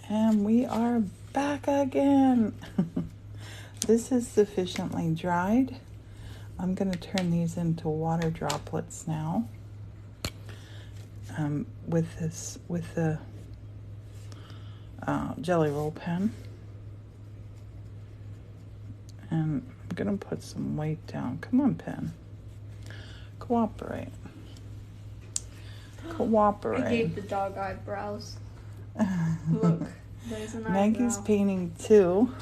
And we are back again. This is sufficiently dried. I'm going to turn these into water droplets now. With the jelly roll pen. And I'm going to put some weight down. Come on, pen. Cooperate. I gave the dog eyebrows. Look, there's an eyebrow. Maggie's painting too.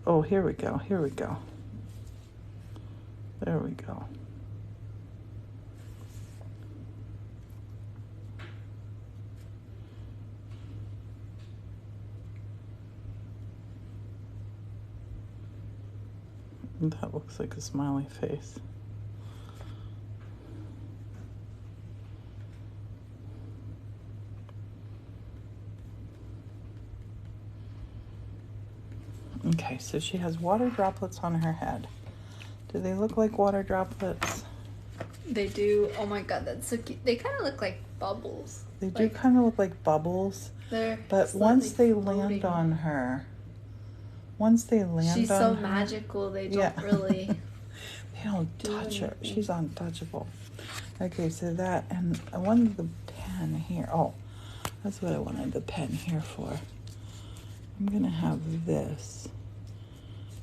Oh, here we go. There we go. That looks like a smiley face. Okay, so she has water droplets on her head. Do they look like water droplets? They do. Oh my god, that's so cute. They kind of look like bubbles. They do kind of look like bubbles. But once they land on her, she's so magical. They don't really. They don't touch her. She's untouchable. Okay, so that, and I wanted the pen here. Oh, that's what I wanted the pen here for. I'm gonna have this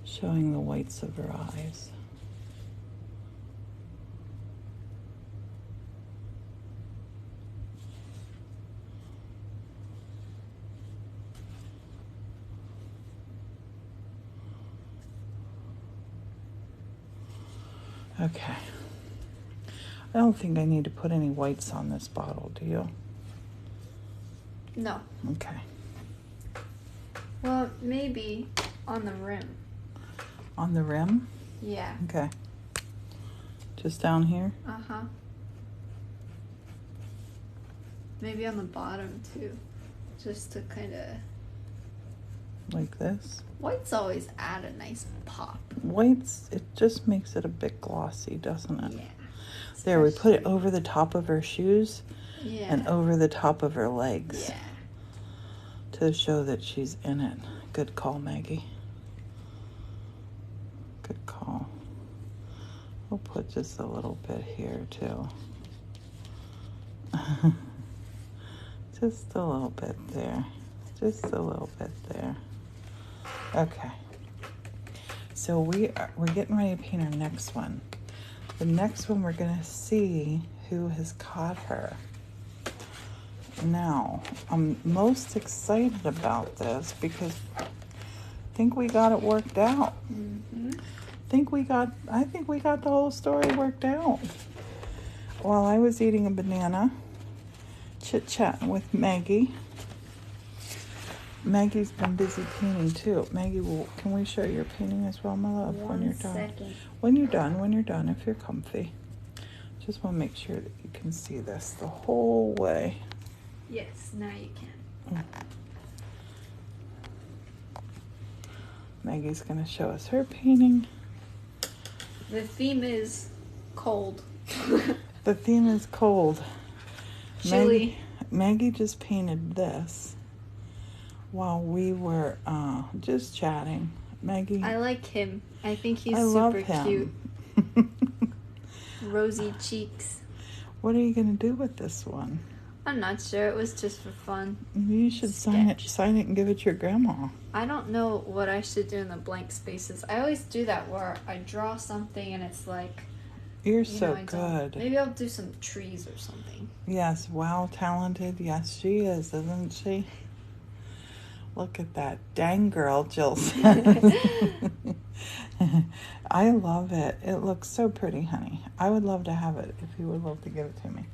showing the whites of her eyes. Okay. I don't think I need to put any whites on this bottle, do you? No. Okay. Well, maybe on the rim. On the rim? Yeah. Okay. Just down here? Uh-huh. Maybe on the bottom, too. Just to kind of... Like this? Whites always add a nice pop. Whites, it just makes it a bit glossy, doesn't it? Yeah. There, we put it over the top of her shoes. Yeah. And over the top of her legs. Yeah. To show that she's in it. Good call, Maggie. Good call. We'll put just a little bit here, too. Just a little bit there. Just a little bit there. Okay. So we're getting ready to paint our next one. The next one we're going to see who has caught her. Now, I'm most excited about this because I think we got it worked out. Mm-hmm. I think we got the whole story worked out. While I was eating a banana, chit-chatting with Maggie. Maggie's been busy painting too. Maggie, can we show your painting as well, my love, when you're done? Second. When you're done, if you're comfy. Just want to make sure that you can see this the whole way. Yes, now you can. Maggie's going to show us her painting. The theme is cold. The theme is cold. Chilly. Maggie just painted this while we were just chatting. Maggie. I like him. I think he's super cute. Rosy cheeks. What are you going to do with this one? I'm not sure. It was just for fun. You should sign it and give it to your grandma. I don't know what I should do in the blank spaces. I always do that where I draw something and it's like... You're so good. Maybe I'll do some trees or something. Yes, wow, talented. Yes, she is, isn't she? Look at that. Dang girl, Jill says. I love it. It looks so pretty, honey. I would love to have it if you would love to give it to me.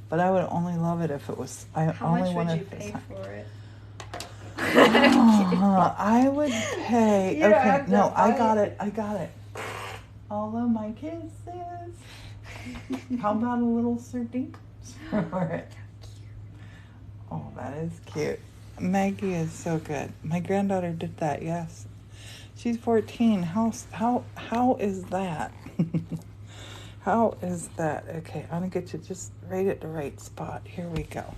But I would only love it if it was... How much would you pay for it? I would pay... Okay, no, I got it. All of my kisses. How about a little sardine for it? Oh, that is cute. Maggie is so good. My granddaughter did that, yes. She's 14. How is that? How is that? Okay, I'm going to get you just right at the right spot. Here we go.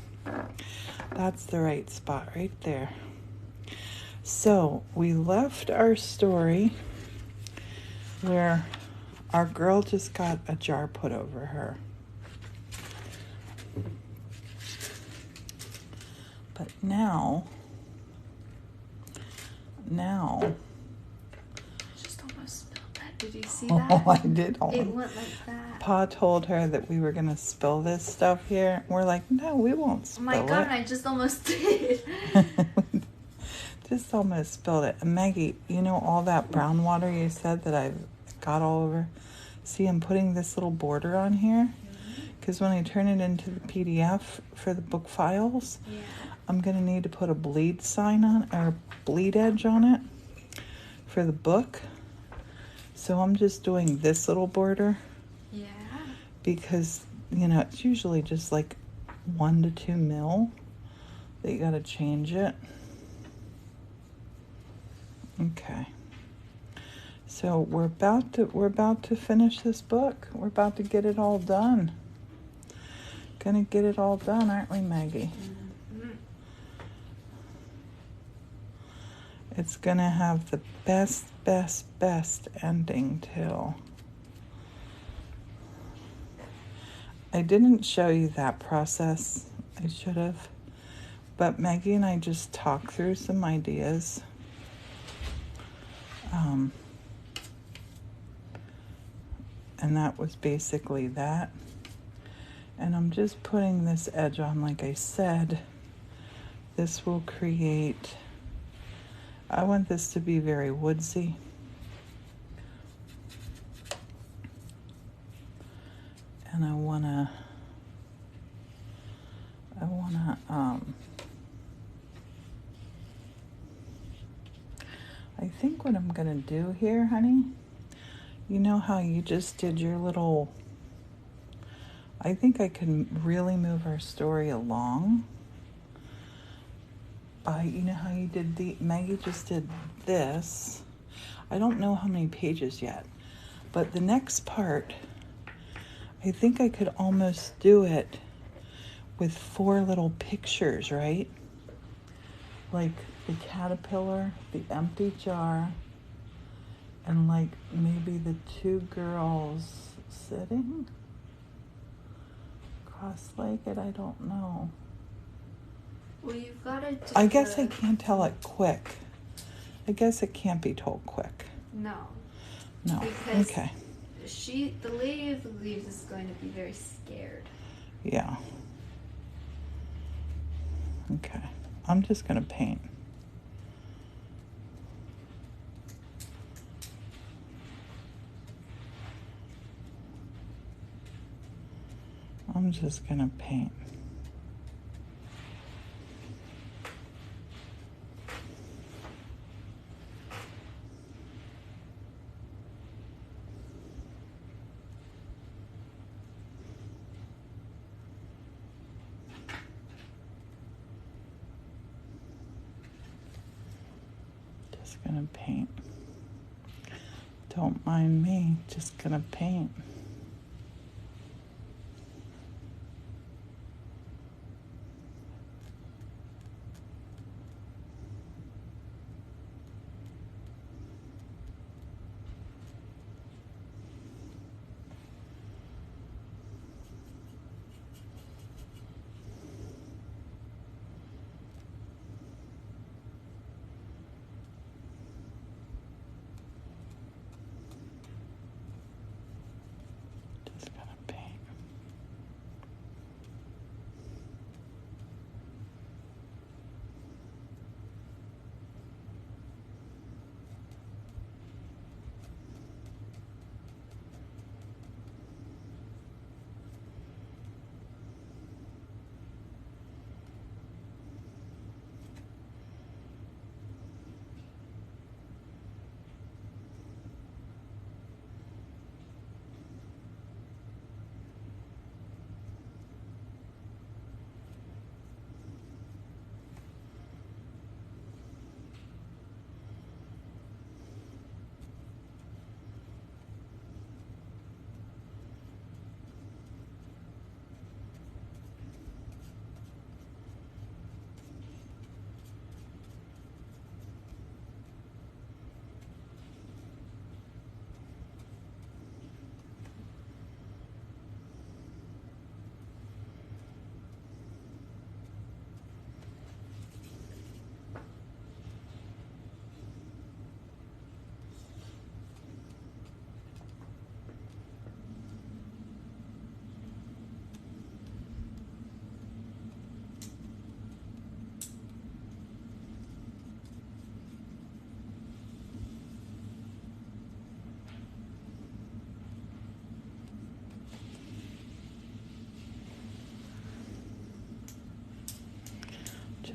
That's the right spot right there. So we left our story where our girl just got a jar put over her. But now, Just almost spilled that. Did you see oh, that? I did. It went like that. Pa told her that we were going to spill this stuff here. We're like, no, we won't spill it. Oh my God, and I just almost did. Just almost spilled it. And Maggie, you know all that brown water you said that I've got all over? See, I'm putting this little border on here. Because when I turn it into the PDF for the book files, I'm going to need to put a bleed sign on, or bleed edge on it for the book. So I'm just doing this little border. Yeah. Because, you know, it's usually just like 1 to 2 mil that you got to change it. Okay. So we're about to finish this book. We're about to get it all done. Gonna get it all done, aren't we, Maggie? Mm-hmm. It's gonna have the best ending too. I didn't show you that process. I should have. But Maggie and I just talked through some ideas. And that was basically that. And I'm just putting this edge on, like I said. This will create, I want this to be very woodsy. And I wanna, I think what I'm gonna do here, honey, you know how you just did your little, I think I can really move our story along by, you know how you did Maggie just did this. I don't know how many pages yet, but the next part, I think I could almost do it with 4 little pictures, right? Like the caterpillar, the empty jar, and like maybe the 2 girls sitting cross-legged. I don't know. Well, you've got to do I guess I can't tell it quick. I guess it can't be told quick. No. Because okay. The Lady of the Leaves is going to be very scared. Yeah. Okay. I'm just going to paint. I'm just going to paint. Just going to paint. Don't mind me, just going to paint.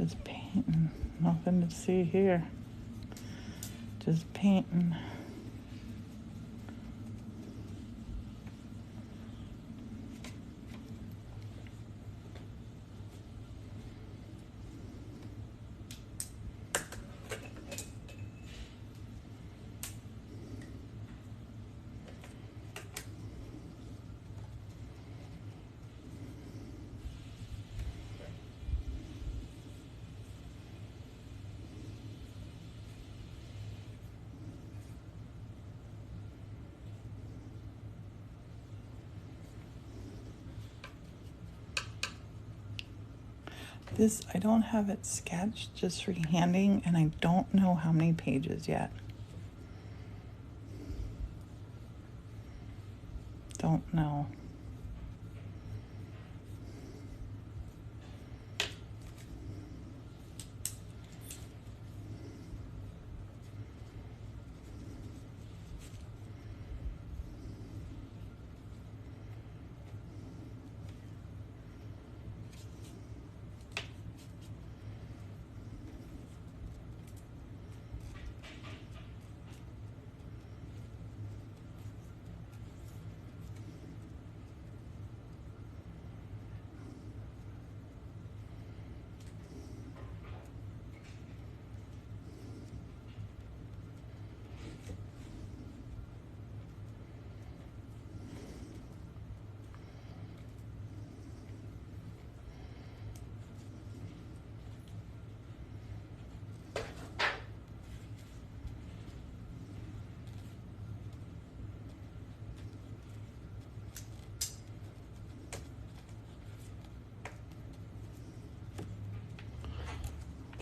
Just painting. Nothing to see here. Just painting. This, I don't have it sketched, just freehanding, and I don't know how many pages yet. Don't know.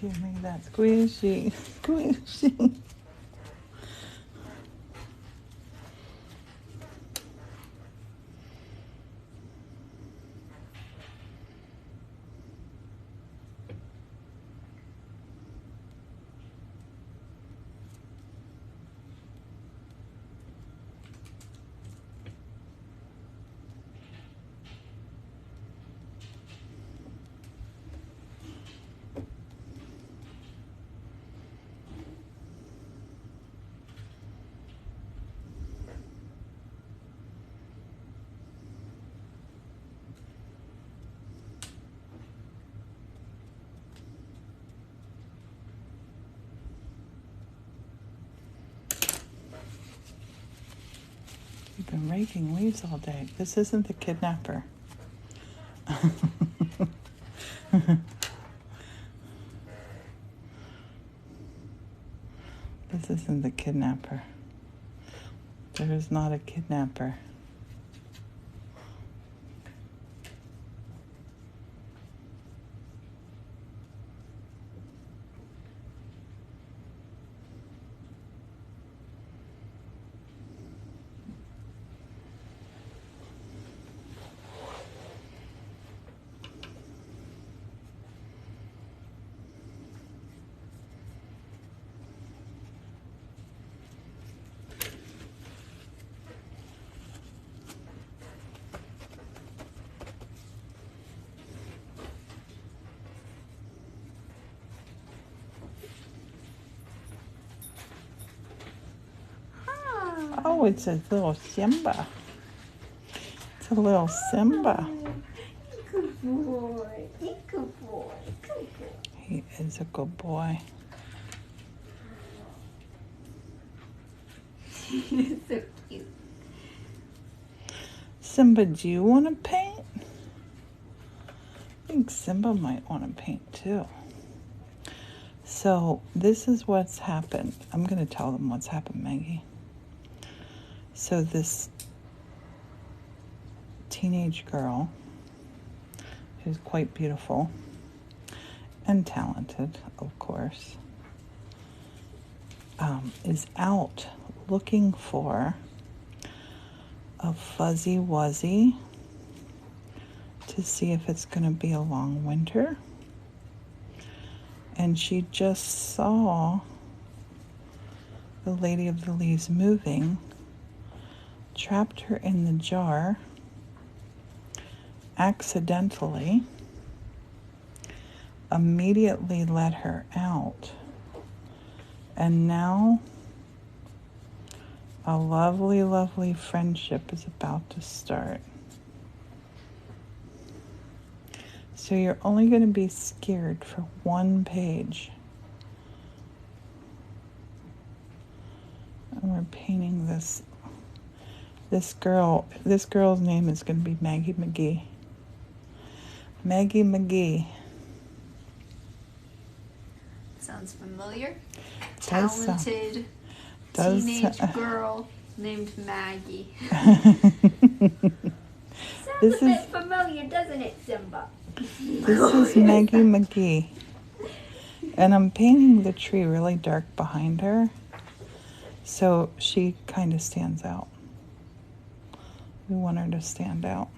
Give me that squishy, squishy. You've been raking leaves all day. This isn't the kidnapper. This isn't the kidnapper. There is not a kidnapper. Oh, it's a little Simba. It's a little Simba. Good boy. Good boy. Good boy. He is a good boy. So cute. Simba, do you want to paint? I think Simba might want to paint too. So this is what's happened. I'm going to tell them what's happened, Maggie. So this teenage girl, who's quite beautiful and talented, of course, is out looking for a fuzzy wuzzy to see if it's going to be a long winter. And she just saw the Lady of the Leaves moving, trapped her in the jar accidentally, immediately let her out. And now a lovely, lovely friendship is about to start. So you're only going to be scared for one page. And we're painting this girl. This girl's name is going to be Maggie McGee. Maggie McGee. Sounds familiar. Talented teenage girl named Maggie. Sounds a bit familiar, doesn't it, Simba? This is Maggie McGee. And I'm painting the tree really dark behind her, so she kind of stands out. We want her to stand out.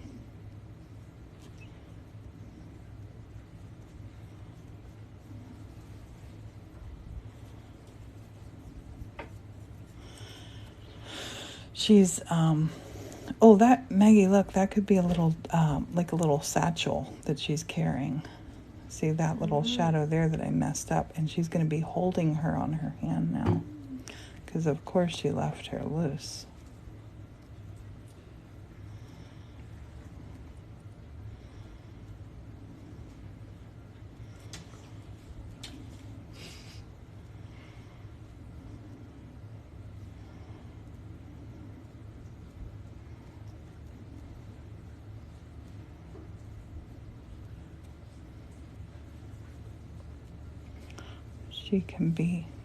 She's, oh, that, Maggie, look, that could be a little, like a little satchel that she's carrying. See that little shadow there that I messed up? And she's going to be holding her on her hand now. Because, of course, she left her loose.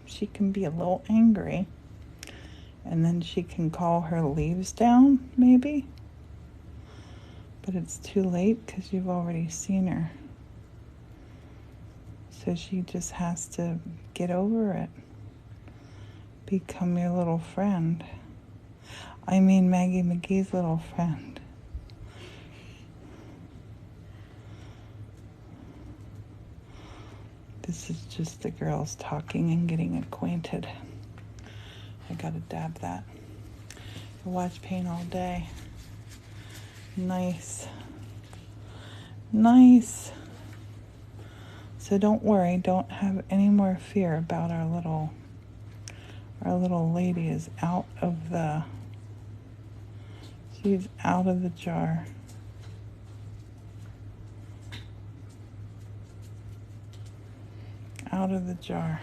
She can be a little angry, and then she can call her leaves down, maybe. But it's too late because you've already seen her. So she just has to get over it. Become your little friend. I mean, Maggie McGee's little friend. This is just the girls talking and getting acquainted. I gotta dab that. I watch paint all day. Nice. Nice. So don't worry, don't have any more fear about our little lady is out of the, she's out of the jar. Out of the jar.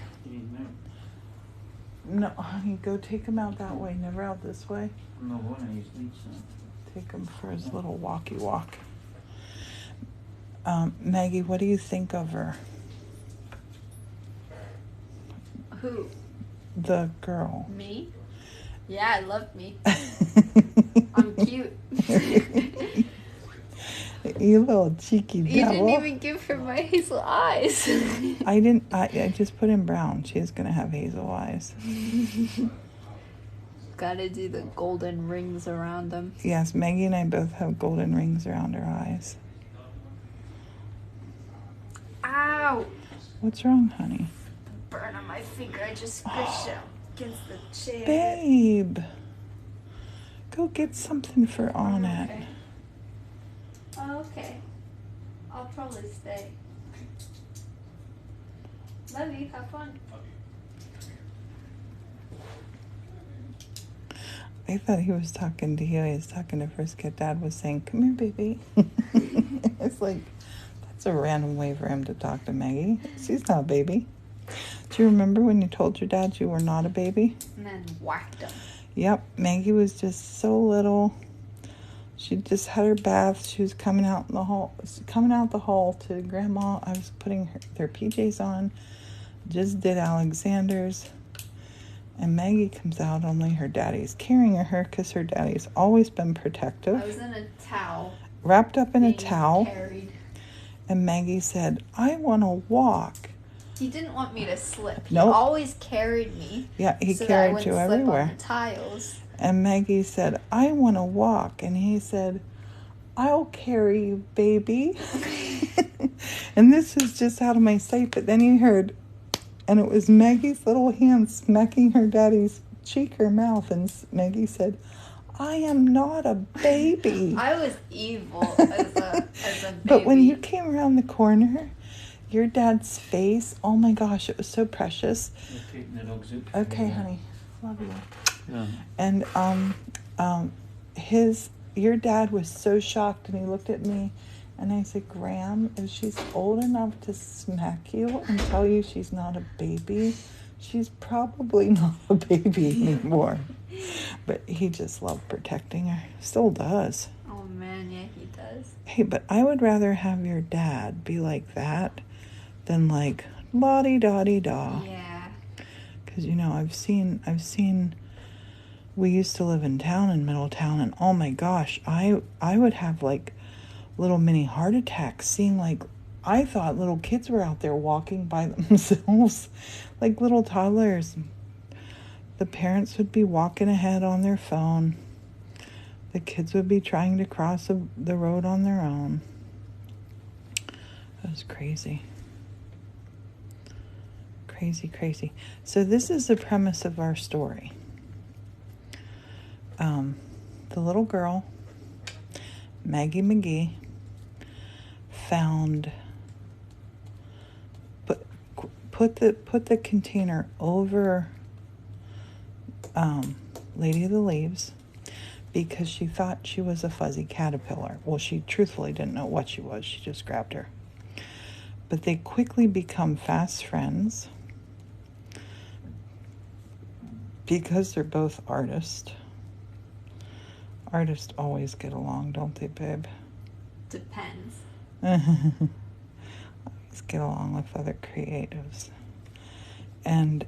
No, honey, go take him out that way, never out this way. No, when he's leaves. Take him for his little walkie walk. Maggie, what do you think of her? Who? The girl. Me? Yeah, I love me. I'm cute. You little cheeky devil. You didn't even give her my hazel eyes. I just put in brown. She's going to have hazel eyes. Gotta do the golden rings around them. Yes, Maggie and I both have golden rings around our eyes. Ow! What's wrong, honey? The burn on my finger. I just squished it against the chair. Babe! Go get something for Annette. Okay. Oh, okay. I'll probably stay. Love you. Have fun. I thought he was talking to you. He was talking to Frisket. Dad was saying, "Come here, baby." It's like, that's a random way for him to talk to Maggie. She's not a baby. Do you remember when you told your dad you were not a baby? And then whacked him. Yep. Maggie was just so little. She just had her bath. She was coming out the hall to Grandma. I was putting their PJs on. Just did Alexander's. And Maggie comes out, only her daddy's carrying her because her daddy's always been protective. I was in a towel. Wrapped up in a towel. Carried. And Maggie said, "I want to walk." He didn't want me to slip. He Nope. always carried me. Yeah, he so carried that I you wouldn't slip everywhere. on the tiles. And Maggie said, "I want to walk." And he said, "I'll carry you, baby." And this was just out of my sight. But then he heard, and it was Maggie's little hand smacking her daddy's cheek or mouth. And Maggie said, "I am not a baby." I was evil as a baby. But when you came around the corner, Your dad's face, oh my gosh, it was so precious. Okay, honey, love you. Yeah. And your dad was so shocked, and he looked at me, and I said, Graham, if she's old enough to smack you and tell you she's not a baby, she's probably not a baby anymore. But he just loved protecting her. Still does. Oh man, yeah, he does. Hey, but I would rather have your dad be like that than like la-di-da-di-da. Yeah. Because, I've seen, we used to live in town, in Middletown, and oh my gosh, I would have like little mini heart attacks seeing like, I thought little kids were out there walking by themselves, like little toddlers. The parents would be walking ahead on their phone. The kids would be trying to cross the road on their own. It was crazy. Crazy, crazy. So this is the premise of our story. The little girl, Maggie McGee, found, put the container over Lady of the Leaves because she thought she was a fuzzy caterpillar. Well, she truthfully didn't know what she was. She just grabbed her. But they quickly become fast friends because they're both artists. Artists always get along, don't they, babe? Depends. Always get along with other creatives. And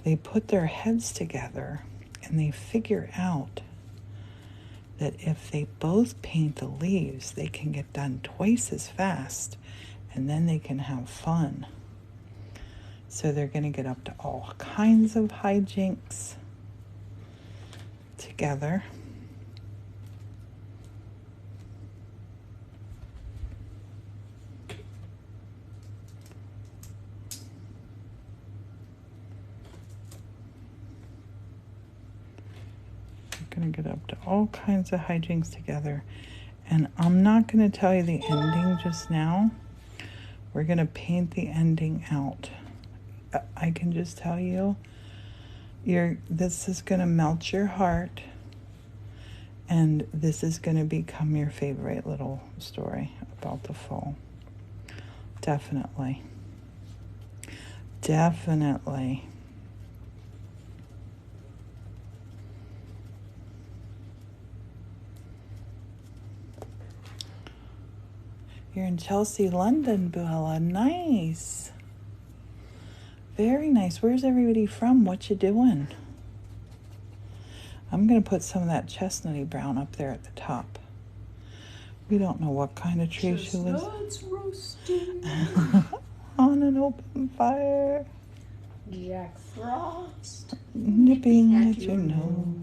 they put their heads together and they figure out that if they both paint the leaves, they can get done twice as fast, and then they can have fun. So they're going to get up to all kinds of hijinks together. Going to get up to all kinds of hijinks together, and I'm not going to tell you the ending just now. We're going to paint the ending out. I can just tell you, this is going to melt your heart, and this is going to become your favorite little story about the fall. Definitely. You're in Chelsea, London, Buella. Nice. Very nice. Where's everybody from? What you doing? I'm going to put some of that chestnutty brown up there at the top. We don't know what kind of tree she lives. Chestnuts roasting on an open fire. Jack Frost nipping at your nose.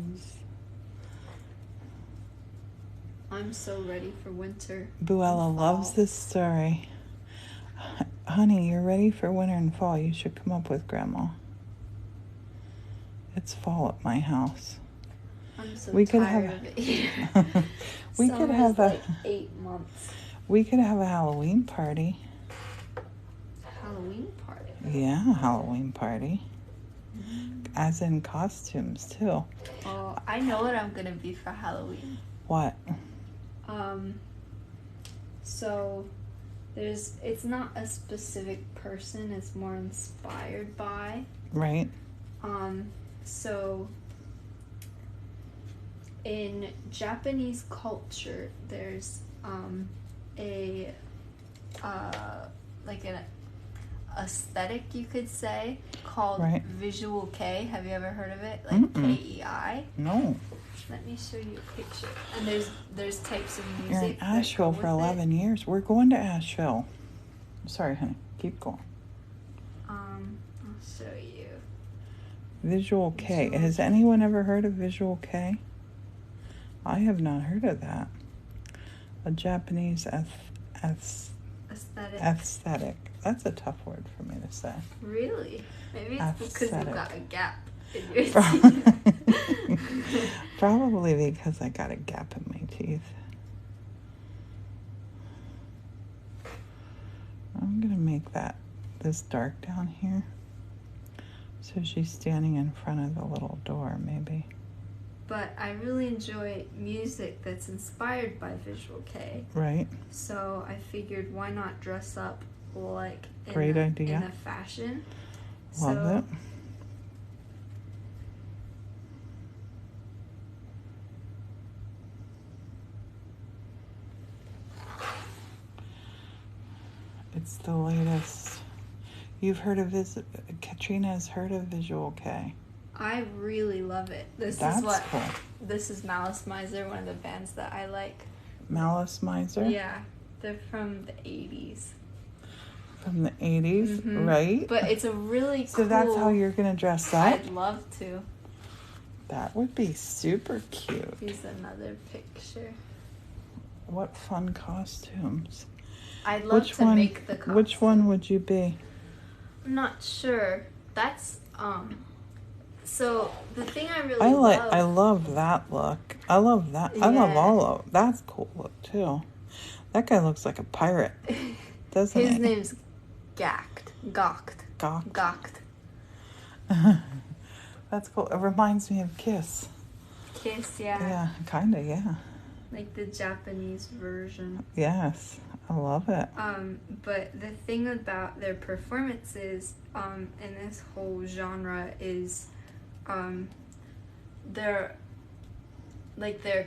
I'm so ready for winter. Buella loves this story. Honey, you're ready for winter and fall. You should come up with Grandma. It's fall at my house. I'm so tired of it here. We could have like 8 months. We could have a Halloween party. Halloween party? Yeah, Halloween party. As in costumes, too. Oh, I know what I'm going to be for Halloween. What? So it's not a specific person, it's more inspired by. Right. So in Japanese culture, there's a like an aesthetic, you could say, called visual kei. Have you ever heard of it? Like KEI? No. Let me show you a picture. And there's types of music. You're in Asheville for 11 years. We're going to Asheville. Sorry, honey. Keep going. I'll show you. Visual kei. Has anyone ever heard of visual kei? I have not heard of that. A Japanese aesthetic. That's a tough word for me to say. Really? Maybe it's because you've got a gap in your teeth. Probably because I got a gap in my teeth. make this dark down here. So she's standing in front of the little door, maybe. But I really enjoy music that's inspired by Visual K. Right. So I figured, why not dress up like Great idea. in a fashion? Love it. It's the latest. You've heard of Katrina's heard of Visual K. I really love it. That's cool. This is Malice Miser, one of the bands that I like. Malice Miser? Yeah, they're from the 80s. From the 80s, mm-hmm. Right? But it's a really cool... So that's how you're going to dress up? I'd love to. That would be super cute. Here's another picture. What fun costumes. I'd love to make the costume. Which one would you be? I'm not sure. That's, so the thing I really love... I love that look. I love that. Yeah. I love all of that's cool look too. That guy looks like a pirate, doesn't he? His name's Gacht. That's cool. It reminds me of Kiss. Kiss, yeah. Yeah, kind of, yeah. Like the Japanese version. Yes, I love it. But the thing about their performances in this whole genre is their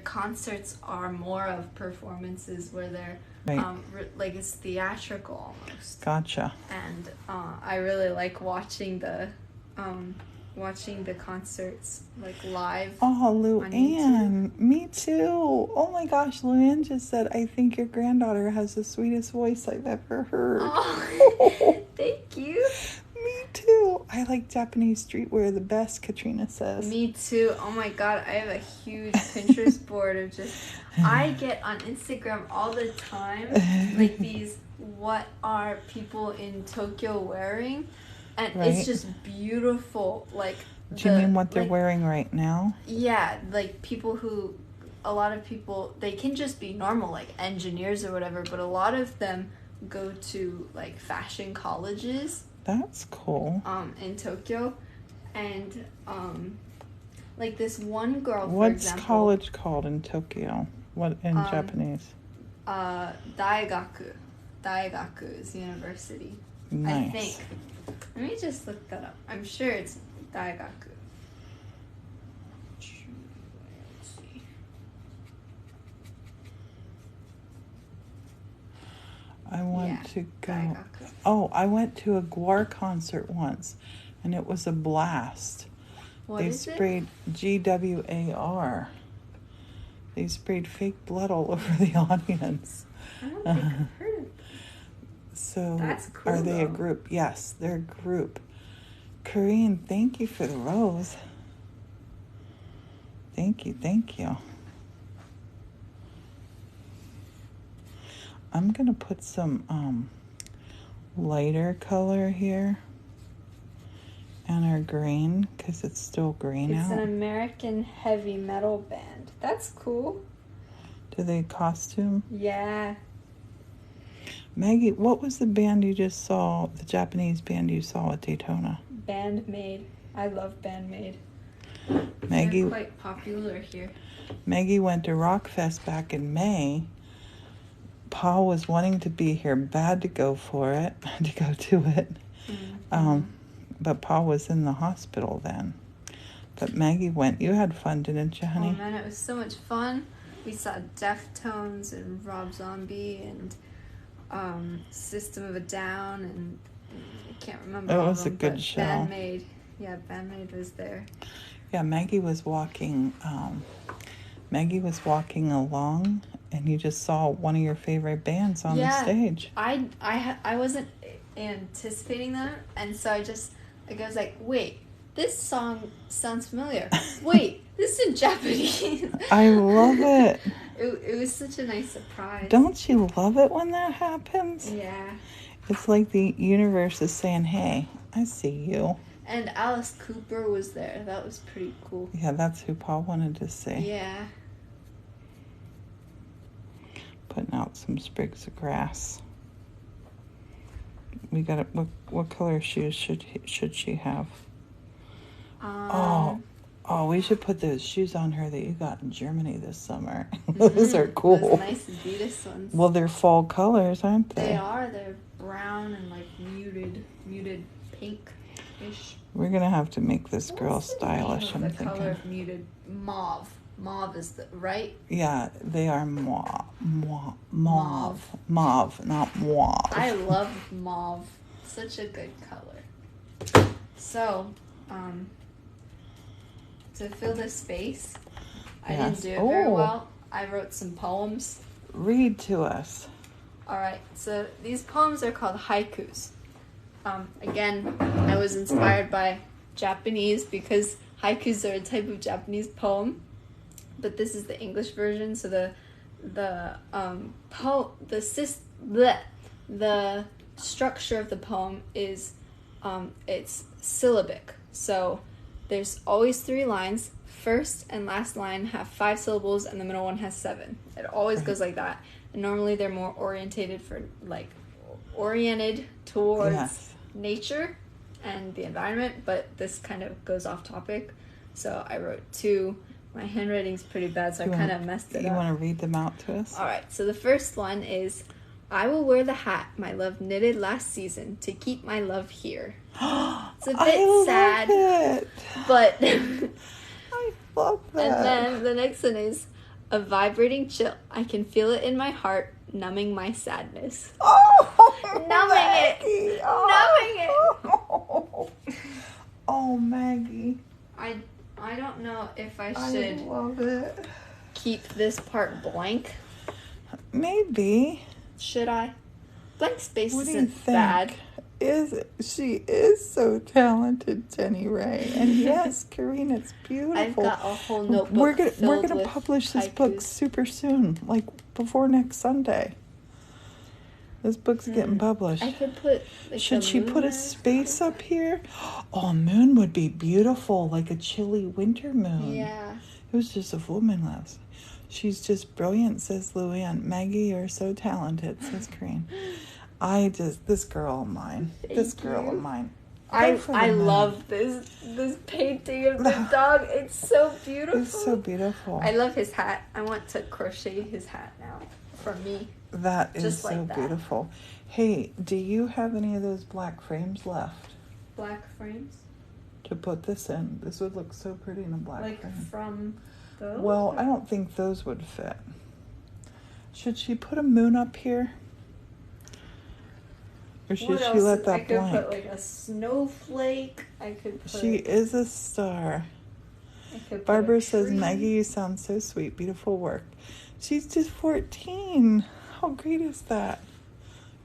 concerts are more of performances where they're like it's theatrical almost. Gotcha. And I really like watching the concerts like live. Oh, Luann, me too. Oh my gosh, Luann just said, I think your granddaughter has the sweetest voice I've ever heard. Oh, thank you. Me too. I like Japanese streetwear the best, Katrina says. Me too. Oh my god, I have a huge Pinterest board of just... I get on Instagram all the time, like these, what are people in Tokyo wearing? And it's just beautiful. Like, do you mean what they're wearing right now? Yeah, like a lot of people, they can just be normal, like engineers or whatever, but a lot of them go to like fashion colleges. That's cool. In Tokyo, and like this one girl, for example. What's college called in Tokyo? What in Japanese? Daigaku. Daigaku is university. Nice. I think. Let me just look that up. I'm sure it's Daigaku. Let's see. I want to go. Daigaku. Oh, I went to a Gwar concert once, and it was a blast. They sprayed GWAR. They sprayed fake blood all over the audience. I don't think I've heard of it. So, that's cool, are they a group? Yes, they're a group. Corinne, thank you for the rose. Thank you, thank you. I'm going to put some lighter color here and our green, because it's still green out. It's an American heavy metal band. That's cool. Do they costume? Yeah. Maggie, what was the band you just saw, the Japanese band you saw at Daytona? Bandmade. I love Bandmade. Maggie, they're quite popular here. Maggie went to Rockfest back in May. Paul was wanting to be here, bad to go for it, to go to it. Mm-hmm. But Paul was in the hospital then. But Maggie went. You had fun, didn't you, honey? Oh man, it was so much fun. We saw Deftones and Rob Zombie and System of a Down, and I can't remember. It was a good show. Bandmade. Yeah, Bandmade was there. Yeah, Maggie was walking along, and you just saw one of your favorite bands on the stage. I wasn't anticipating them, and so I was like, wait, this song sounds familiar. Wait, this is in Japanese. I love it. It was such a nice surprise. Don't you love it when that happens? Yeah. It's like the universe is saying, hey, I see you. And Alice Cooper was there. That was pretty cool. Yeah, that's who Paul wanted to see. Yeah. Putting out some sprigs of grass. We got it. What color shoes should she have? Um, we should put those shoes on her that you got in Germany this summer. Those are cool. Those nice Adidas ones. Well, they're fall colors, aren't they? They are. They're brown and like muted pink-ish. We're gonna have to make this girl stylish. I'm thinking. The color of muted mauve. Mauve is the right. Yeah, they are mauve, not mauve. I love mauve. Such a good color. So, to fill this space, I didn't do it very well. I wrote some poems. Read to us. All right. So these poems are called haikus. Again, I was inspired by Japanese because haikus are a type of Japanese poem, but this is the English version. So the structure of the poem is it's syllabic. So there's always 3 lines. First and last line have 5 syllables, and the middle one has 7. It always goes like that. And normally they're more oriented towards nature and the environment, but this kind of goes off topic. So I wrote 2. My handwriting's pretty bad, so I kind of messed it up. You want to read them out to us? All right. So the first one is, I will wear the hat my love knitted last season to keep my love here. It's a bit sad, but I love that. And then the next one is, a vibrating chill. I can feel it in my heart, numbing my sadness. Maggie. Numbing it. Oh, Maggie. I don't know if I I should love it. keep this part blank. Maybe. Should I? Blank space What do you isn't think? bad. She is so talented, Jenny Ray. And yes, Karina, it's beautiful. I've got a whole notebook. We're gonna publish this book super soon, like before next Sunday. This book's getting published. I could put. Should she put a space up here? Oh, a moon would be beautiful, like a chilly winter moon. Yeah. It was just a full moon last. She's just brilliant, says Luann. Maggie, you're so talented, says Karine. This girl of mine. Girl of mine. I love this painting of the dog. It's so beautiful. It's so beautiful. I love his hat. I want to crochet his hat now for me. That is so beautiful. Hey, do you have any of those black frames left? Black frames? To put this in. This would look so pretty in a black frame. Like from those? Well, I don't think those would fit. Should she put a moon up here? Or should she let that blank? I could put like a snowflake. I could put... She is a star. Barbara says, Maggie, you sound so sweet. Beautiful work. She's just 14. How great is that?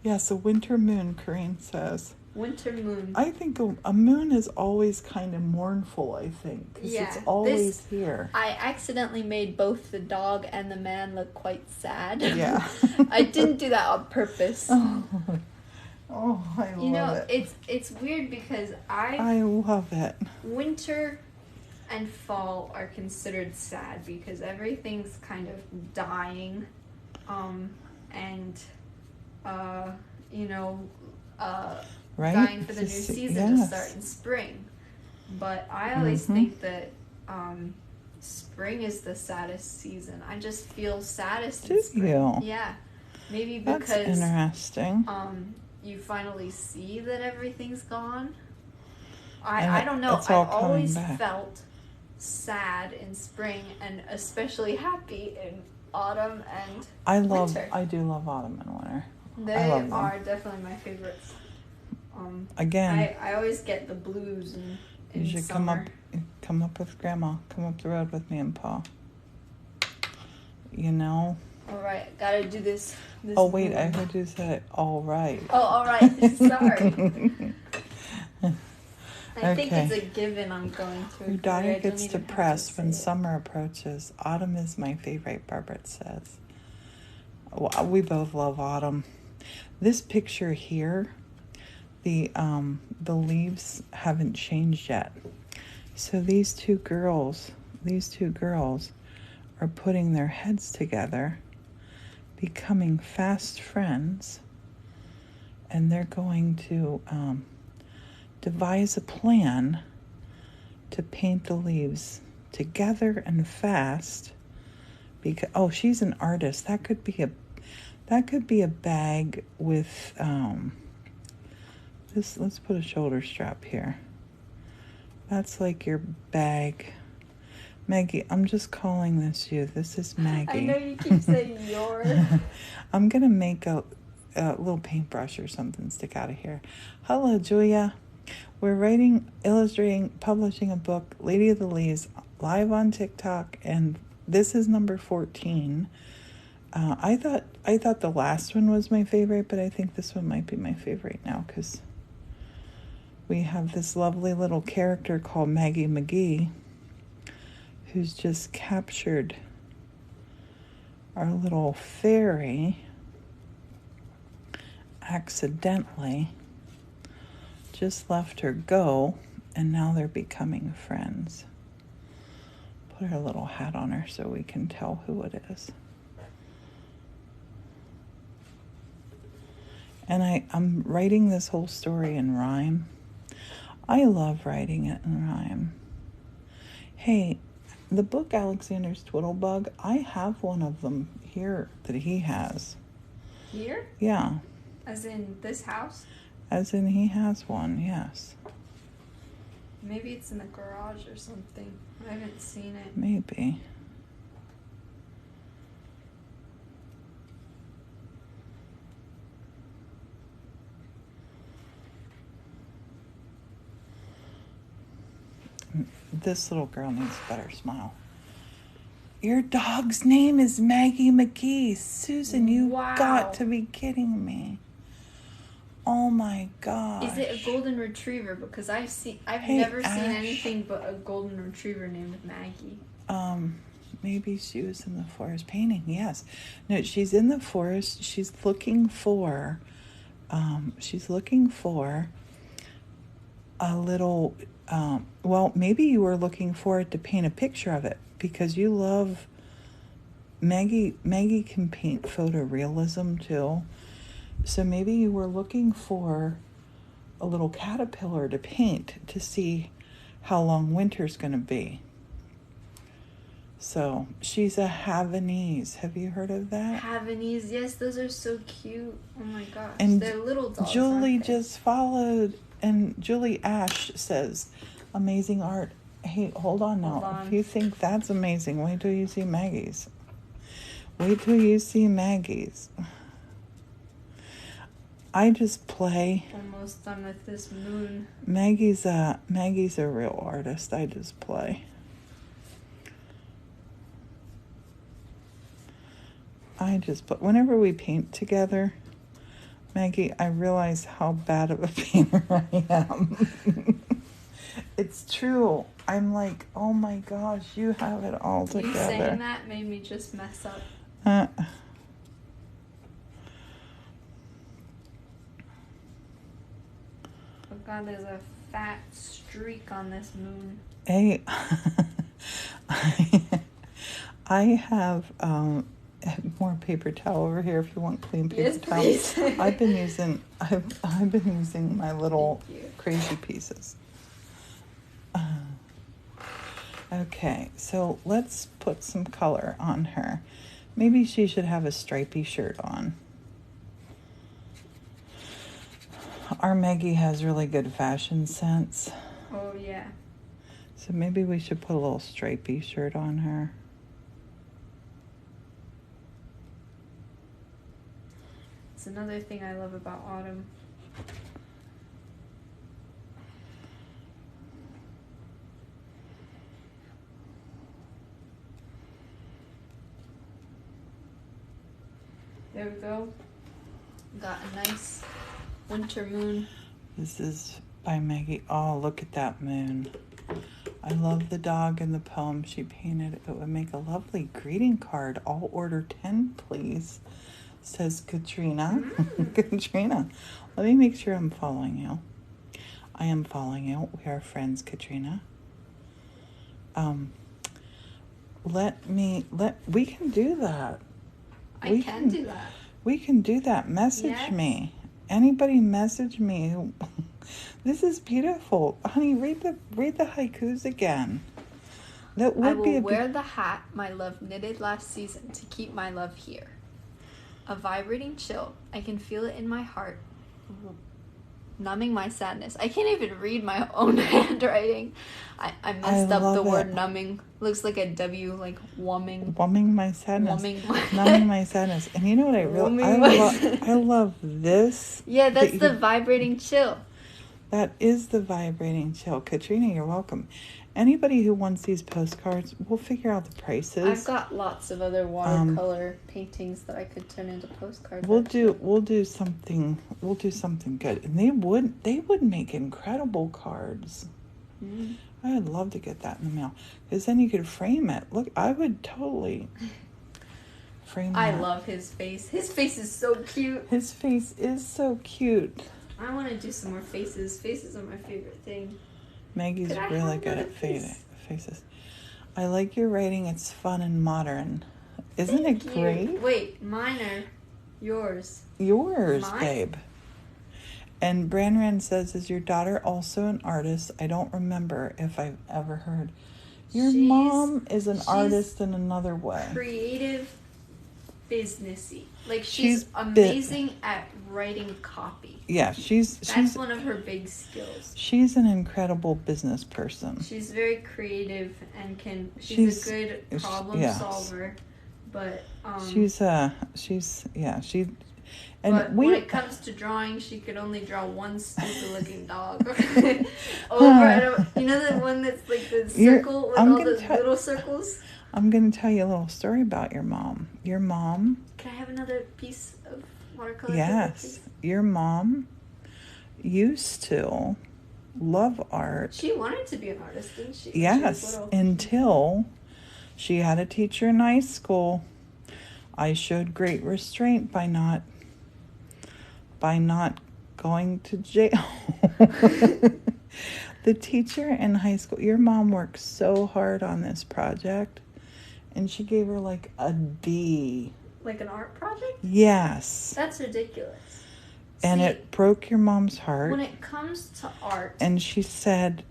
Yes, a winter moon, Karine says. Winter moon. I think a moon is always kind of mournful, I think. Because it's always here. I accidentally made both the dog and the man look quite sad. Yeah. I didn't do that on purpose. Oh, I love it. It's weird because I love it. Winter and fall are considered sad because everything's kind of dying, dying for the new season to start in spring. But I always think that spring is the saddest season. I just feel saddest in spring. You? Yeah, maybe because that's interesting. You finally see that everything's gone. I don't know. I've always felt sad in spring and especially happy in autumn and winter. I do love autumn and winter. They are definitely my favorites. Again, I always get the blues in you should summer. come up with Grandma. Come up the road with me and Pa. You know. All right, gotta do this. Oh wait, I heard you say all right. Oh, all right. Sorry. I think it's a given I'm going to. Your daughter gets depressed when summer approaches. Autumn is my favorite, Barbara says. Well, we both love autumn. This picture here, the leaves haven't changed yet. So these two girls are putting their heads together, becoming fast friends, and they're going to devise a plan to paint the leaves together and fast. Because she's an artist. That could be a bag with this. Let's put a shoulder strap here. That's like your bag. Maggie, I'm just calling this you. This is Maggie. I know you keep saying yours. I'm going to make a little paintbrush or something stick out of here. Hello, Julia. We're writing, illustrating, publishing a book, Lady of the Leaves, live on TikTok, and this is number 14. I thought the last one was my favorite, but I think this one might be my favorite now because we have this lovely little character called Maggie McGee who's just captured our little fairy accidentally, just left her go, and now they're becoming friends. Put her little hat on her so we can tell who it is. And I'm writing this whole story in rhyme. I love writing it in rhyme. Hey, the book Alexander's Twiddlebug, I have one of them here that he has. Here? Yeah. As in this house? As in he has one, yes. Maybe it's in the garage or something. I haven't seen it. Maybe. This little girl needs a better smile. Your dog's name is Maggie McGee. Susan, you got to be kidding me. Oh my gosh. Is it a golden retriever? Because I've never seen anything but a golden retriever named Maggie. Maybe she was in the forest painting. Yes. No, she's in the forest. She's looking for a little, maybe you were looking for it to paint a picture of it because you love Maggie can paint photorealism too. So maybe you were looking for a little caterpillar to paint to see how long winter's going to be. So she's a Havanese. Have you heard of that? Havanese, yes, those are so cute. Oh my gosh, and they're little dogs. Julie just followed, and Julie Ash says, amazing art. Hey, hold on now. If you think that's amazing, wait till you see Maggie's. Wait till you see Maggie's. I just play. Almost done with this moon. Maggie's a real artist. I just play. Whenever we paint together, Maggie, I realize how bad of a painter I am. It's true. I'm like, oh my gosh, you have it all together. You saying that made me just mess up. Oh God, there's a fat streak on this moon. Hey, I have more paper towel over here if you want clean paper towel. Yes, please. I've been using my little crazy pieces. Okay, so let's put some color on her. Maybe she should have a stripy shirt on. Our Maggie has really good fashion sense. Oh, yeah. So maybe we should put a little stripy shirt on her. It's another thing I love about autumn. There we go. Got a nice winter moon. This is by Maggie. Oh, look at that moon. I love the dog in the poem she painted. It would make a lovely greeting card. I'll order 10, please, says Katrina. Katrina, let me make sure I'm following you. I am following you. We are friends, Katrina. We can do that. I can do that. We can do that. Message me. Anybody message me. This is beautiful. Honey, read the haikus again. That would I will be wear the hat my love knitted last season to keep my love here. A vibrating chill. I can feel it in my heart. Numbing my sadness. I can't even read my own handwriting. I messed up the word numbing. Looks like a W, like wumming. Wumming my sadness. Numbing my sadness. And you know what I love this. Yeah, that's the vibrating chill. That is the vibrating chill. Katrina, you're welcome. Anybody who wants these postcards, we'll figure out the prices. I've got lots of other watercolor paintings that I could turn into postcards. We'll do something good. And they would make incredible cards. Mm. I would love to get that in the mail. Because then you could frame it. Look, I would totally frame that. I love his face. His face is so cute. His face is so cute. I want to do some more faces. Faces are my favorite thing. Maggie's really good at faces. I like your writing. It's fun and modern. Isn't it great? Wait, mine are yours. Yours, babe. And Branran says, is your daughter also an artist? I don't remember if I've ever heard. Your mom is an artist in another way. Creative, businessy. Like she's amazing at writing copy. Yeah, that's one of her big skills. She's an incredible business person. She's very creative and she's a good problem solver. But and when it comes to drawing, she could only draw one stupid looking dog. You know the one that's like the circle with all the little circles? I'm going to tell you a little story about your mom. Your mom... Can I have another piece of watercolor? Yes. Your mom used to love art. She wanted to be an artist, didn't she? Yes, until she had a teacher in high school. I showed great restraint by not going to jail. The teacher in high school, your mom worked so hard on this project, and she gave her like a D. Like an art project? Yes. That's ridiculous. And it broke your mom's heart. When it comes to art. And she said,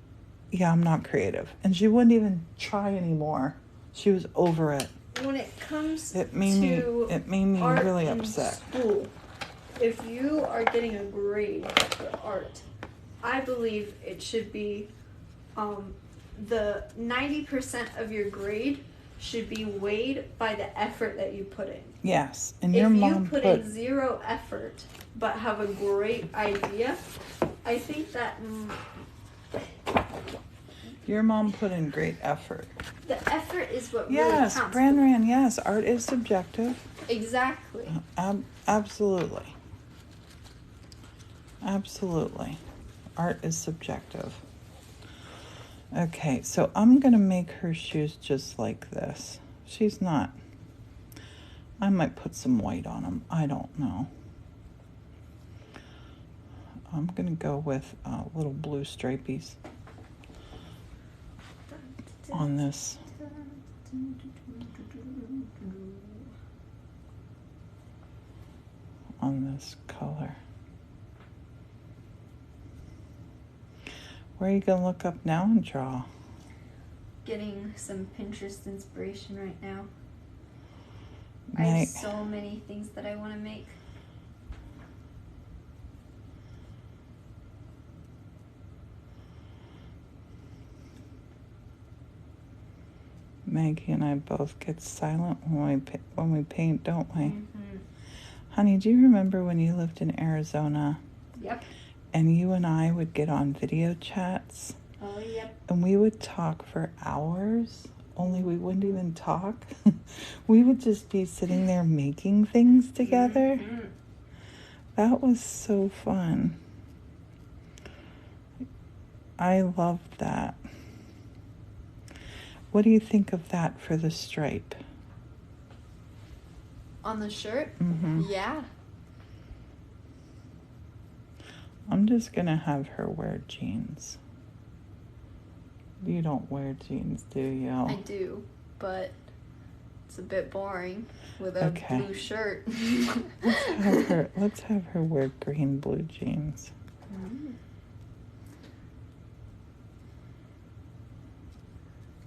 yeah, I'm not creative. And she wouldn't even try anymore. She was over it. When it comes to it made me really upset. School, if you are getting a grade for art, I believe it should be the 90% of your grade should be weighed by the effort that you put in. Yes, and your mom put in zero effort but have a great idea, I think that your mom put in great effort. The effort is what really counts. Yes, Branran, yes, art is subjective. Exactly. Absolutely. Absolutely. Art is subjective. Okay, so I'm going to make her shoes just like this. She's not. I might put some white on them. I don't know. I'm going to go with little blue stripies on this. On this color. Where are you going to look up now and draw? Getting some Pinterest inspiration right now. I have so many things that I want to make. Maggie and I both get silent when we paint, don't we? Mm-hmm. Honey, do you remember when you lived in Arizona? Yep. And you and I would get on video chats? Oh, yep. And we would talk for hours, only we wouldn't even talk. We would just be sitting there making things together. Mm-hmm. That was so fun. I loved that. What do you think of that for the stripe? On the shirt? Mm-hmm. Yeah. I'm just going to have her wear jeans. You don't wear jeans, do you? I do, but It's a bit boring with a blue shirt. Let's have her wear green blue jeans. Mm.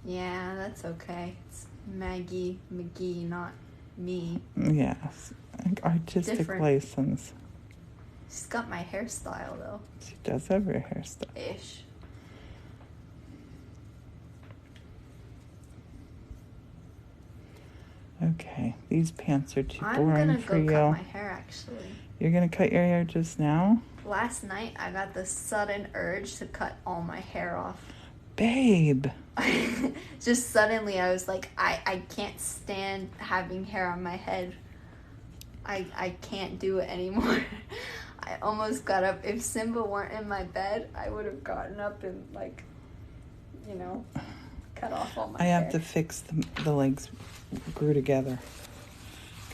Yeah, that's okay. It's Maggie McGee, not me. Yes. Artistic Different. license. She's got my hairstyle, though. She does have your hairstyle. Ish. Okay, these pants are too boring for you. I'm gonna go cut my hair, actually. You're gonna cut your hair just now? Last night, I got the sudden urge to cut all my hair off. Babe. Just suddenly, I was like, I can't stand having hair on my head. I can't do it anymore. I almost got up. If Simba weren't in my bed, I would have gotten up and, like, cut off all my hair. I have to fix the legs grew together.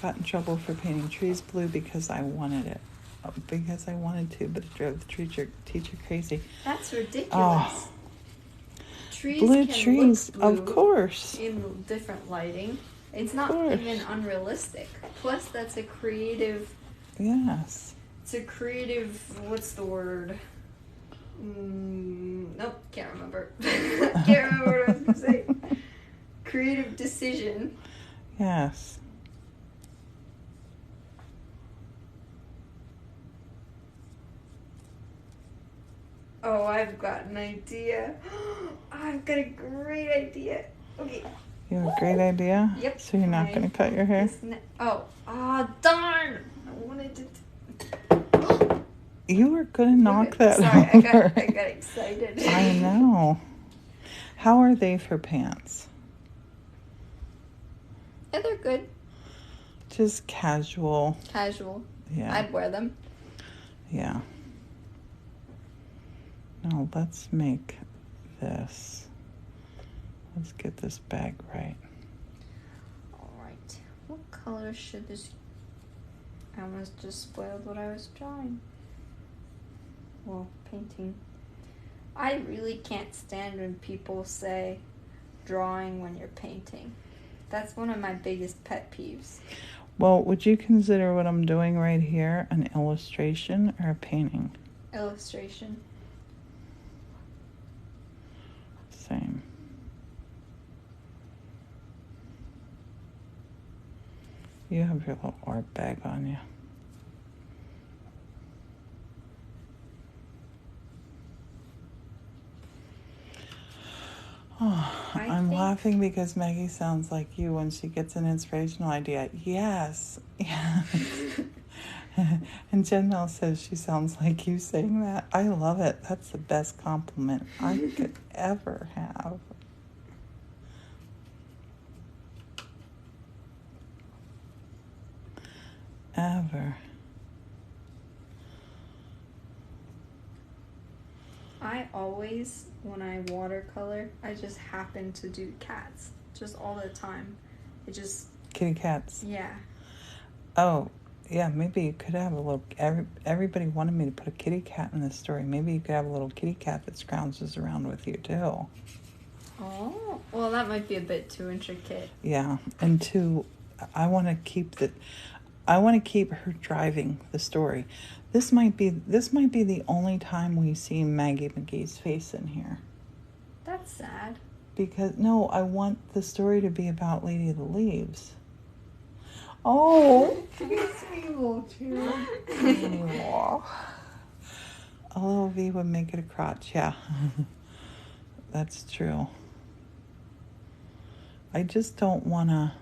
Got in trouble for painting trees blue because I wanted it. Because I wanted to, but it drove the teacher crazy. That's ridiculous. Oh. Trees blue can trees, look blue of course. In different lighting. It's not even unrealistic. Plus, that's a creative... Yes. It's a creative... What's the word? Nope, can't remember. Can't remember what I was going to say. Creative decision. Yes. Oh, I've got an idea. I've got a great idea. Okay. You have a great idea? Yep. So you're not going to cut your hair? Darn! I wanted to... You were going to knock that Sorry, over. I got excited. I know. How are they for pants? Yeah, they're good. Just casual. Casual. Yeah. I'd wear them. Yeah. Now let's make this. Let's get this bag right. Alright. What color should this... I almost just spoiled what I was drawing. Well, painting. I really can't stand when people say drawing when you're painting. That's one of my biggest pet peeves. Well, would you consider what I'm doing right here an illustration or a painting? Illustration. Same. You have your little art bag on you. Oh, I'm laughing because Maggie sounds like you when she gets an inspirational idea. Yes. And Jen Mel says she sounds like you saying that. I love it. That's the best compliment I could ever have. Ever. I always, when I watercolor, I just happen to do cats. Just all the time. It just... Kitty cats. Yeah. Oh, yeah, maybe you could have a little... Everybody wanted me to put a kitty cat in this story. Maybe you could have a little kitty cat that scrounges around with you, too. Oh, well, that might be a bit too intricate. Yeah, and two, I want to keep her driving the story. This might be the only time we see Maggie McGee's face in here. That's sad. Because no, I want the story to be about Lady of the Leaves. Oh, it's evil too. A little V would make it a crotch. Yeah, that's true. I just don't want to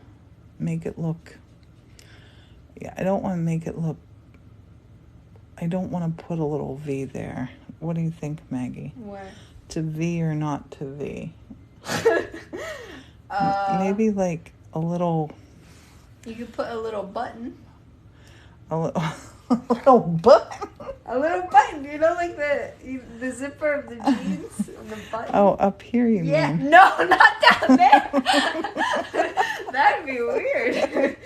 make it look. Yeah, I don't want to make it look. I don't want to put a little V there. What do you think, Maggie? What? To V or not to V? Maybe like a little... You could put a little button. A little button? A little button, like the zipper of the jeans and the button. Oh, up here you mean? Yeah, no, not down there. That'd be weird.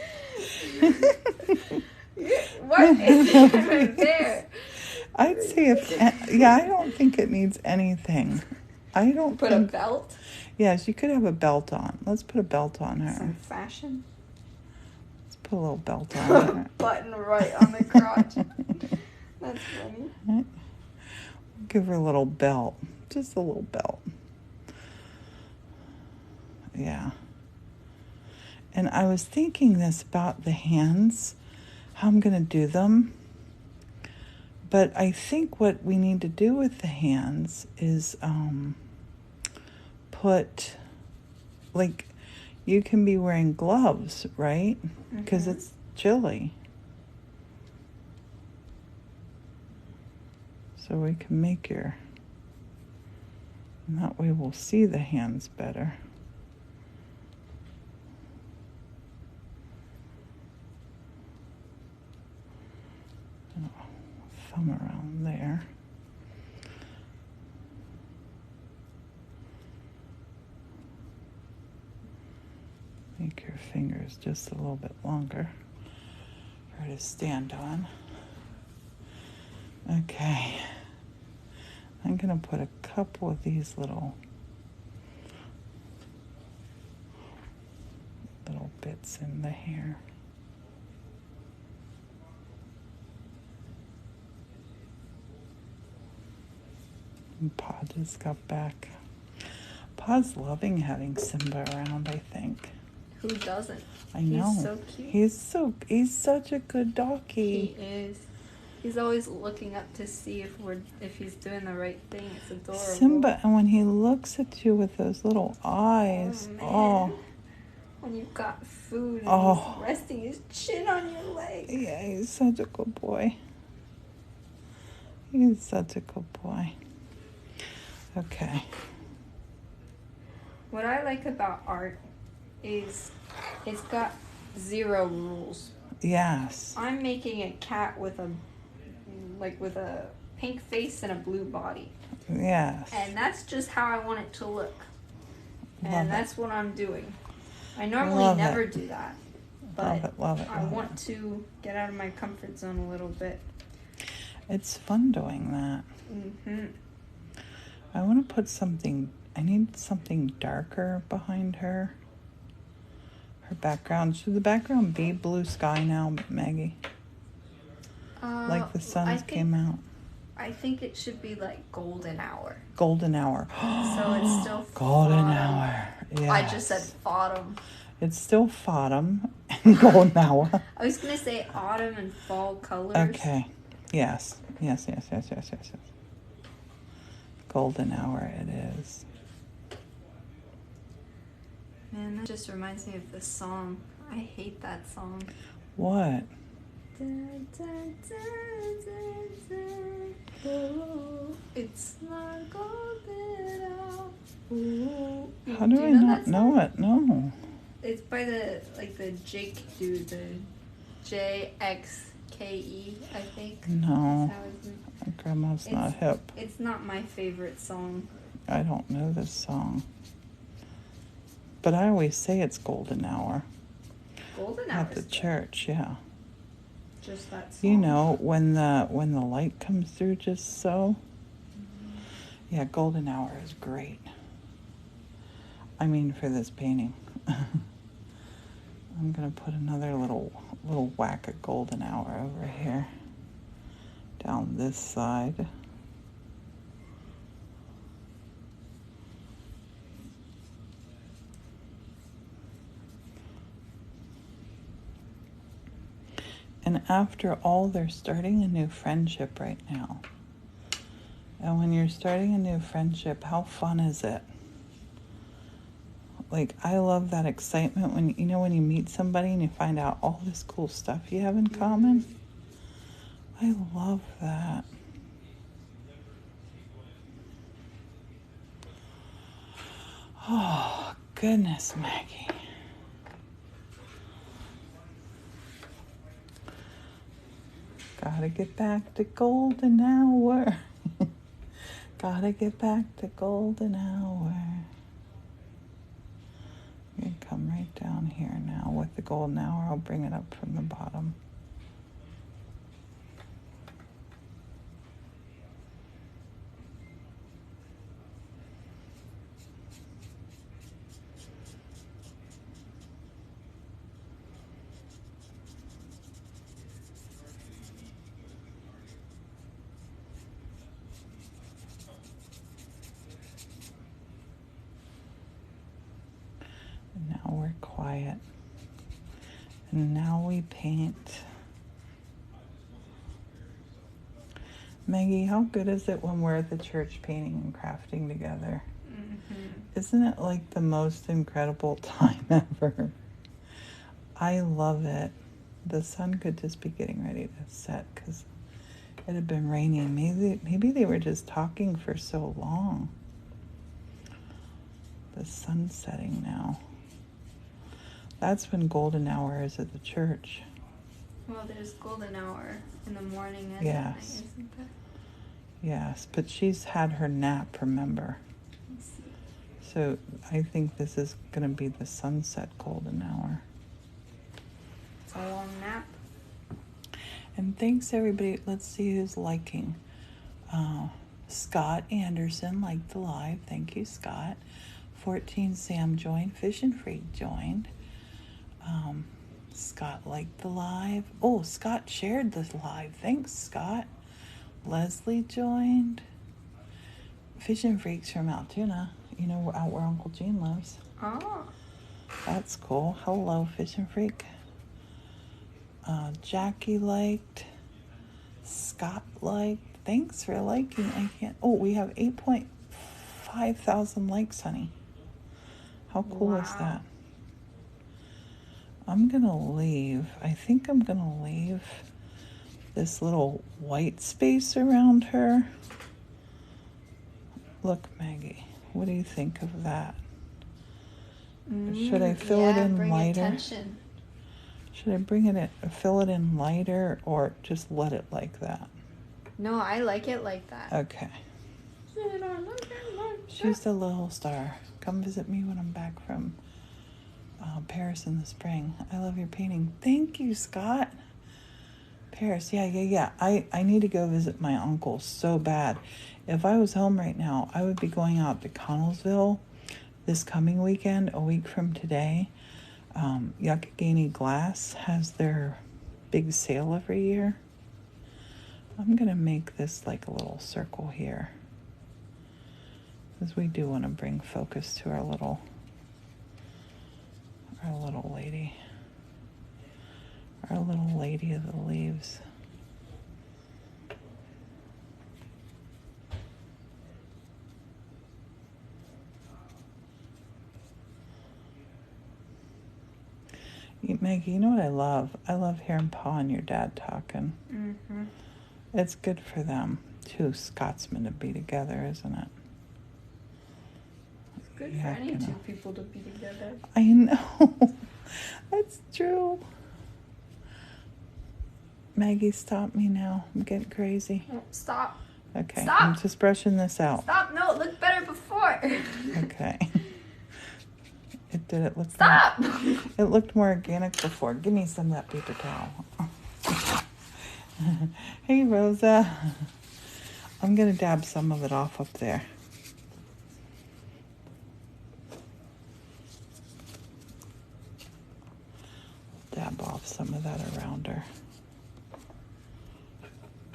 What is it right there? I'd say I don't think it needs anything. Put a belt? Yes, you could have a belt on. Let's put a belt on her. Some fashion? put a little belt on it. Button right on the crotch. That's funny. Give her a little belt. Just a little belt. Yeah. And I was thinking this about the hands, how I'm going to do them. But I think what we need to do with the hands is put, like, you can be wearing gloves, right? Because it's chilly. So we can make and that way we'll see the hands better. Thumb around there. Make your fingers just a little bit longer for her to stand on. Okay. I'm going to put a couple of these little bits in the hair. And Pa just got back. Pa's loving having Simba around, I think. Who doesn't? I know. He's so cute. He's such a good doggy. He is. He's always looking up to see if he's doing the right thing. It's adorable. Simba, and when he looks at you with those little eyes, oh. When you've got food and he's resting his chin on your leg. Yeah, he's such a good boy. He's such a good boy. Okay. What I like about art is it's got 0 rules. Yes. I'm making a cat with a pink face and a blue body. Yes. And that's just how I want it to look. And that's what I'm doing. I normally never do that. But I want to get out of my comfort zone a little bit. It's fun doing that. Mm-hmm. I want to put I need something darker behind her. Her background. Should the background be blue sky now, Maggie? Like the sun came out. I think it should be like golden hour. Golden hour. So it's still golden autumn. Hour. Yeah. I just said autumn. It's still autumn and golden hour. I was gonna say autumn and fall colors. Okay. Yes. Golden hour it is. Man, that just reminds me of the song. I hate that song. What? It's not golden hour. How do I not know it? No. It's by the Jake dude, the JXKE, I think. No. Grandma's not hip. It's not my favorite song. I don't know this song. But I always say it's golden hour. Golden hour. At the church, yeah. Just that song. You know, when the light comes through just so. Mm-hmm. Yeah, golden hour is great. I mean, for this painting. I'm gonna put another little whack of golden hour over here. Down this side. And after all, they're starting a new friendship right now. And when you're starting a new friendship, how fun is it? Like, I love that excitement when you meet somebody and you find out all this cool stuff you have in common. I love that. Oh, goodness, Maggie. Gotta get back to golden hour. Gotta get back to golden hour. You can come right down here now with the golden hour. I'll bring it up from the bottom. Now we're quiet. And now we paint. Maggie, how good is it when we're at the church painting and crafting together? Mm-hmm. Isn't it like the most incredible time ever? I love it. The sun could just be getting ready to set because it had been raining. Maybe they were just talking for so long. The sun's setting now. That's when golden hour is at the church. Well, there's golden hour in the morning and yes. at night, isn't there? Yes, but she's had her nap, remember? I see. So I think this is going to be the sunset golden hour. It's a long nap. And thanks, everybody. Let's see who's liking. Scott Anderson liked the live. Thank you, Scott. 14 Sam joined. Fish and Freak joined. Scott liked the live. Oh, Scott shared the live. Thanks, Scott. Leslie joined. Fish and Freaks from Altoona. You know, out where Uncle Gene lives. Oh. That's cool. Hello, Fish and Freak. Jackie liked. Scott liked. Thanks for liking. We have 8.5 thousand likes, honey. How cool is that? I'm going to leave. I think I'm going to leave this little white space around her. Look, Maggie, what do you think of that? Should I fill it in lighter? Attention. Should I fill it in lighter or just let it like that? No, I like it like that. Okay. She's the little star. Come visit me when I'm back from Paris in the spring. I love your painting. Thank you, Scott. Paris, yeah. I need to go visit my uncle so bad. If I was home right now, I would be going out to Connellsville this coming weekend, a week from today. Yakagani Glass has their big sale every year. I'm going to make this like a little circle here, because we do want to bring focus to our little lady. Our little lady of the leaves. Maggie, you know what I love? I love hearing Pa and your dad talking. Mm-hmm. It's good for them. Two Scotsmen to be together, isn't it? It's good for any two people to be together. I know. That's true. Maggie, stop me now. I'm getting crazy. No, stop. Okay. Stop. I'm just brushing this out. Stop. No, it looked better before. Okay. It did. It looked. Stop. It looked more organic before. Give me some of that paper towel. Hey, Rosa. I'm going to dab some of it off up there. Dab off some of that around her.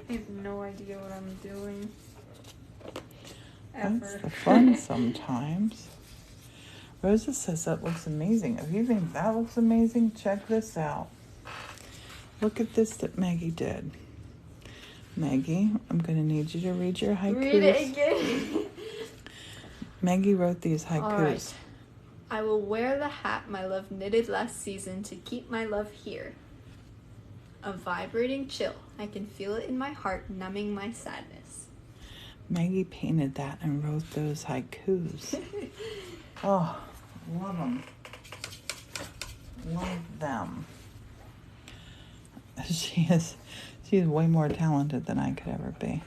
I have no idea what I'm doing. Ever. That's the fun sometimes. Rosa says that looks amazing. If you think that looks amazing, check this out. Look at this that Maggie did. Maggie, I'm going to need you to read your haikus. Read it again. Maggie wrote these haikus. All right. I will wear the hat my love knitted last season to keep my love here. A vibrating chill. I can feel it in my heart, numbing my sadness. Maggie painted that and wrote those haikus. Oh, love them. Love them. She's way more talented than I could ever be.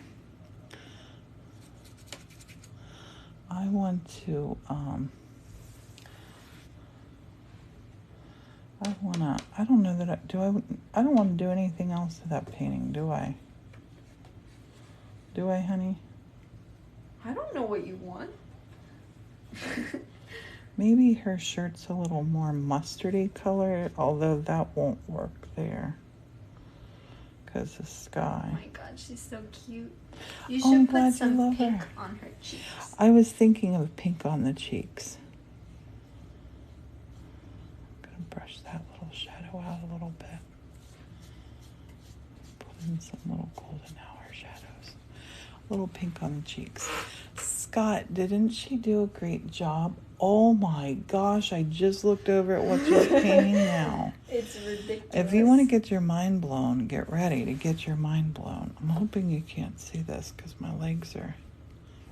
I want to, I don't know that I don't want to do anything else to that painting, do I? Do I, honey? I don't know what you want. Maybe her shirt's a little more mustardy color, although that won't work there. Because the sky. Oh my god, she's so cute. You should put some pink on her cheeks. I was thinking of pink on the cheeks. brush that little shadow out a little bit. Put in some little golden hour shadows. A little pink on the cheeks. Scott, didn't she do a great job? Oh my gosh, I just looked over at what she's painting now. It's ridiculous. If you want to get your mind blown, get ready to get your mind blown. I'm hoping you can't see this because my legs are...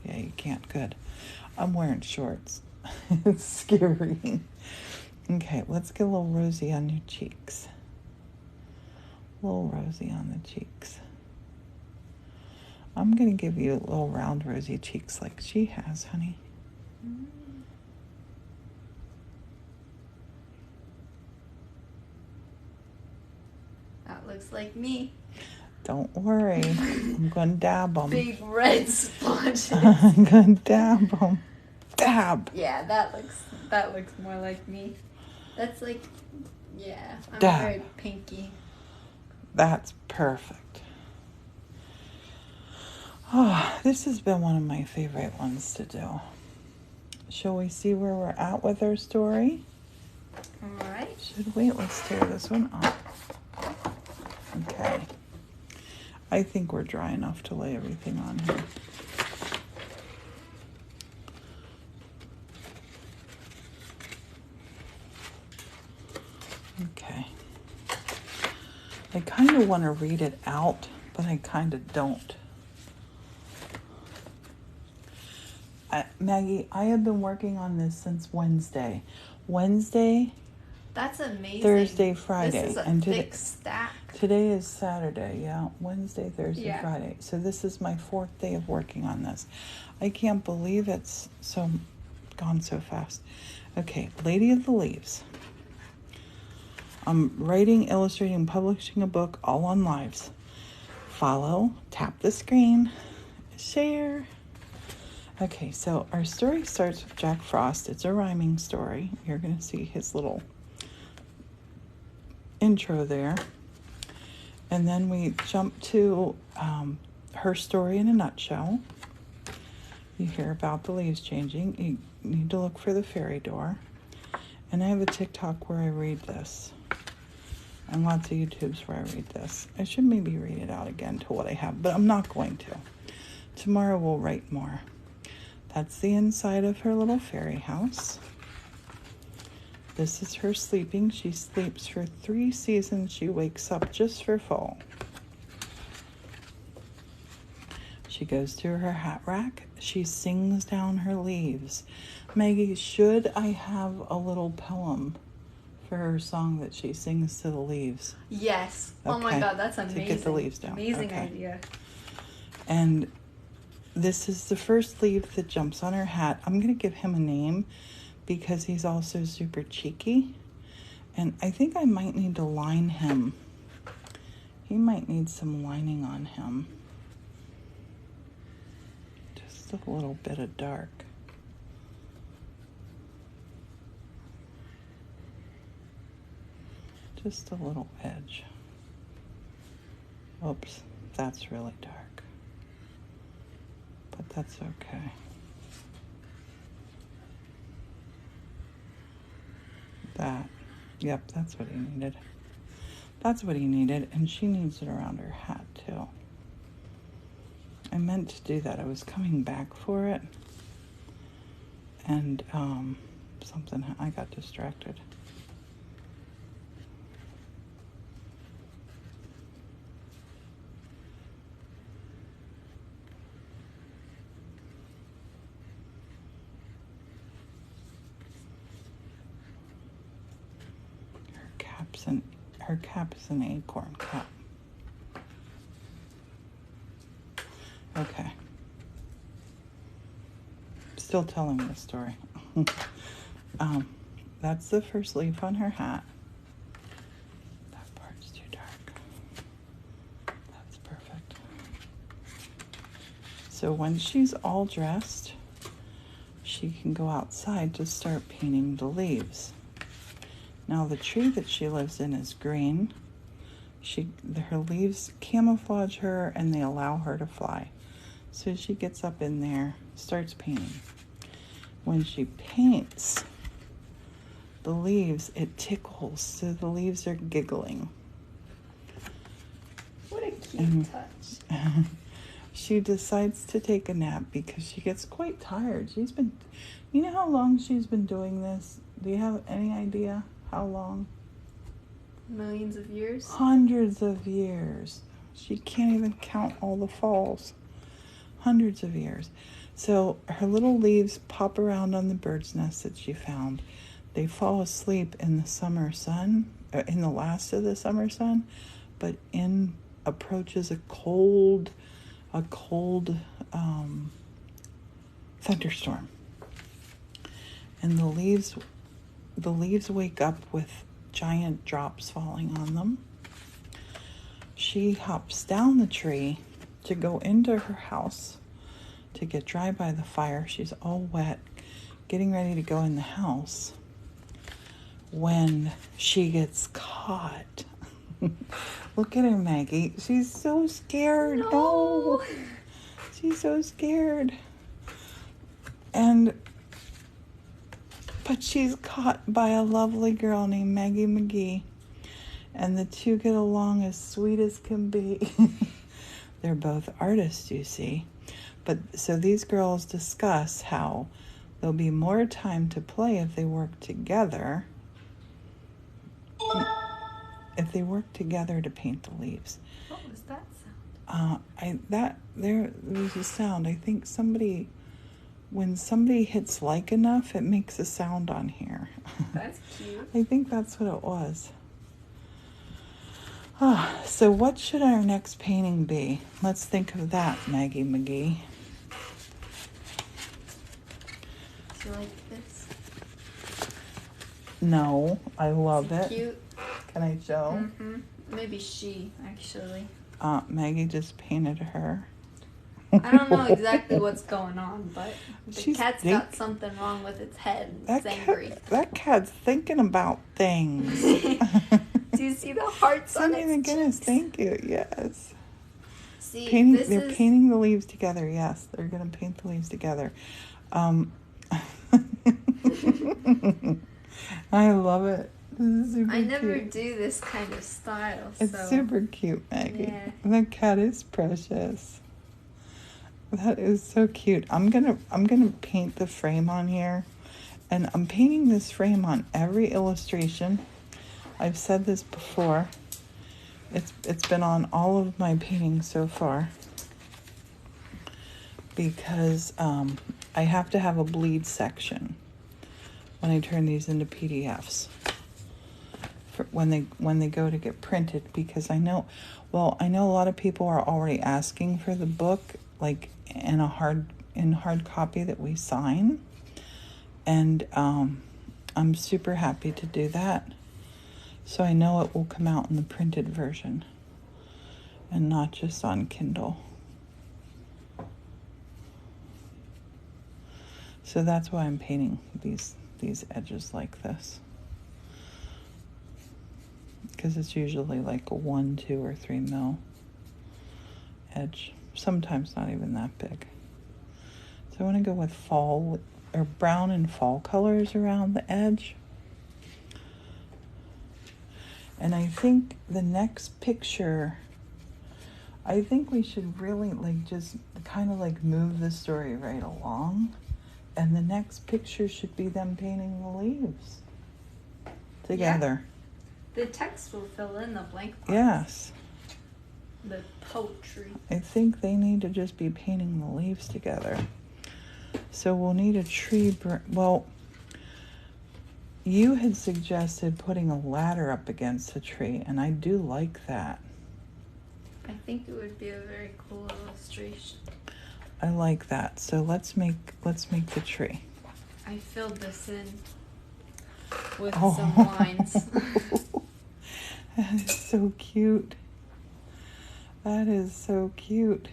Yeah, you can't. Good. I'm wearing shorts. It's scary. Okay, let's get a little rosy on your cheeks. A little rosy on the cheeks. I'm going to give you a little round rosy cheeks like she has, honey. That looks like me. Don't worry. I'm going to dab them. Big red splotches. I'm going to dab them. Dab. Yeah, that looks more like me. That's like, yeah, I'm Dab. very pinky. That's perfect. Oh, this has been one of my favorite ones to do. Shall we see where we're at with our story? All right. Should we? Let's tear this one up. Okay. I think we're dry enough to lay everything on here. Okay. I kind of want to read it out, but I kind of don't. Maggie, I have been working on this since Wednesday. That's amazing. Thursday, Friday. This is a and thick stack. Today is Saturday, yeah. Wednesday, Thursday, Yeah. Friday. So this is my 4th day of working on this. I can't believe it's gone so fast. Okay, Lady of the Leaves. I'm writing, illustrating, publishing a book all on lives. Follow, tap the screen, share. Okay, so our story starts with Jack Frost. It's a rhyming story. You're going to see his little intro there. And then we jump to her story in a nutshell. You hear about the leaves changing. You need to look for the fairy door. And I have a TikTok where I read this. And lots of YouTubes where I read this. I should maybe read it out again to what I have, but I'm not going to. Tomorrow we'll write more. That's the inside of her little fairy house. This is her sleeping. She sleeps for 3 seasons. She wakes up just for fall. She goes to her hat rack. She sings down her leaves. Maggie, should I have a little poem for her song that she sings to the leaves? Yes. Okay. Oh my God, that's amazing. To get the leaves down. Amazing Okay. idea. And this is the first leaf that jumps on her hat. I'm going to give him a name because he's also super cheeky. And I think I might need to line him. He might need some lining on him. Just a little bit of dark. Just a little edge. Oops, that's really dark. But that's okay. Yep, that's what he needed. That's what he needed, and she needs it around her hat too. I meant to do that. I was coming back for it, and I got distracted. Her cap is an acorn cap. Okay. Still telling the story. That's the first leaf on her hat. That part's too dark. That's perfect. So when she's all dressed, she can go outside to start painting the leaves. Now the tree that she lives in is green. Her leaves camouflage her and they allow her to fly. So she gets up in there, starts painting. When she paints, the leaves, it tickles, so the leaves are giggling. What a cute touch. She decides to take a nap because she gets quite tired. You know how long she's been doing this? Do you have any idea how long? Millions of years? Hundreds of years. She can't even count all the falls. Hundreds of years. So her little leaves pop around on the bird's nest that she found. They fall asleep in the summer sun, in the last of the summer sun, but in approaches a cold thunderstorm. And the leaves wake up with giant drops falling on them. She hops down the tree to go into her house to get dry by the fire. She's all wet, getting ready to go in the house when she gets caught. Look at her, Maggie. She's so scared. No. She's so scared. But she's caught by a lovely girl named Maggie McGee. And the two get along as sweet as can be. They're both artists, you see. But so these girls discuss how there'll be more time to play if they work together. If they work together to paint the leaves. What was that sound? There was a sound. I think when somebody hits like enough, it makes a sound on here. That's cute. I think that's what it was. So what should our next painting be? Let's think of that, Maggie McGee. Do you like this? No, I love it. Cute. Can I show? Mm-hmm. Maybe she, actually. Maggie just painted her. I don't know exactly what's going on, but the cat's got something wrong with its head. It's angry. That cat's thinking about things. Do you see the hearts on its cheeks? Goodness, thank you. Yes. See, they're painting the leaves together. Yes, they're going to paint the leaves together. I love it. This is super I never cute. do this kind of style. It's super cute, Maggie. Yeah. That cat is precious. That is so cute. I'm gonna paint the frame on here, and I'm painting this frame on every illustration. I've said this before. It's been on all of my paintings so far because I have to have a bleed section when I turn these into PDFs for when they go to get printed, because I know a lot of people are already asking for the book like in hard copy that we sign, and I'm super happy to do that. So I know it will come out in the printed version and not just on Kindle. So that's why I'm painting these edges like this. Because it's usually like a 1, 2, or 3 mil edge. Sometimes not even that big. So I want to go with fall or brown and fall colors around the edge. And I think the next picture, I think we should really just kind of move the story right along. And the next picture should be them painting the leaves together. Yeah. The text will fill in the blank parts. Yes. The poetry. I think they need to just be painting the leaves together. So we'll need a tree. You had suggested putting a ladder up against the tree, and I do like that. I think it would be a very cool illustration. I like that. So let's make the tree. I filled this in with some lines. That is so cute. That is so cute.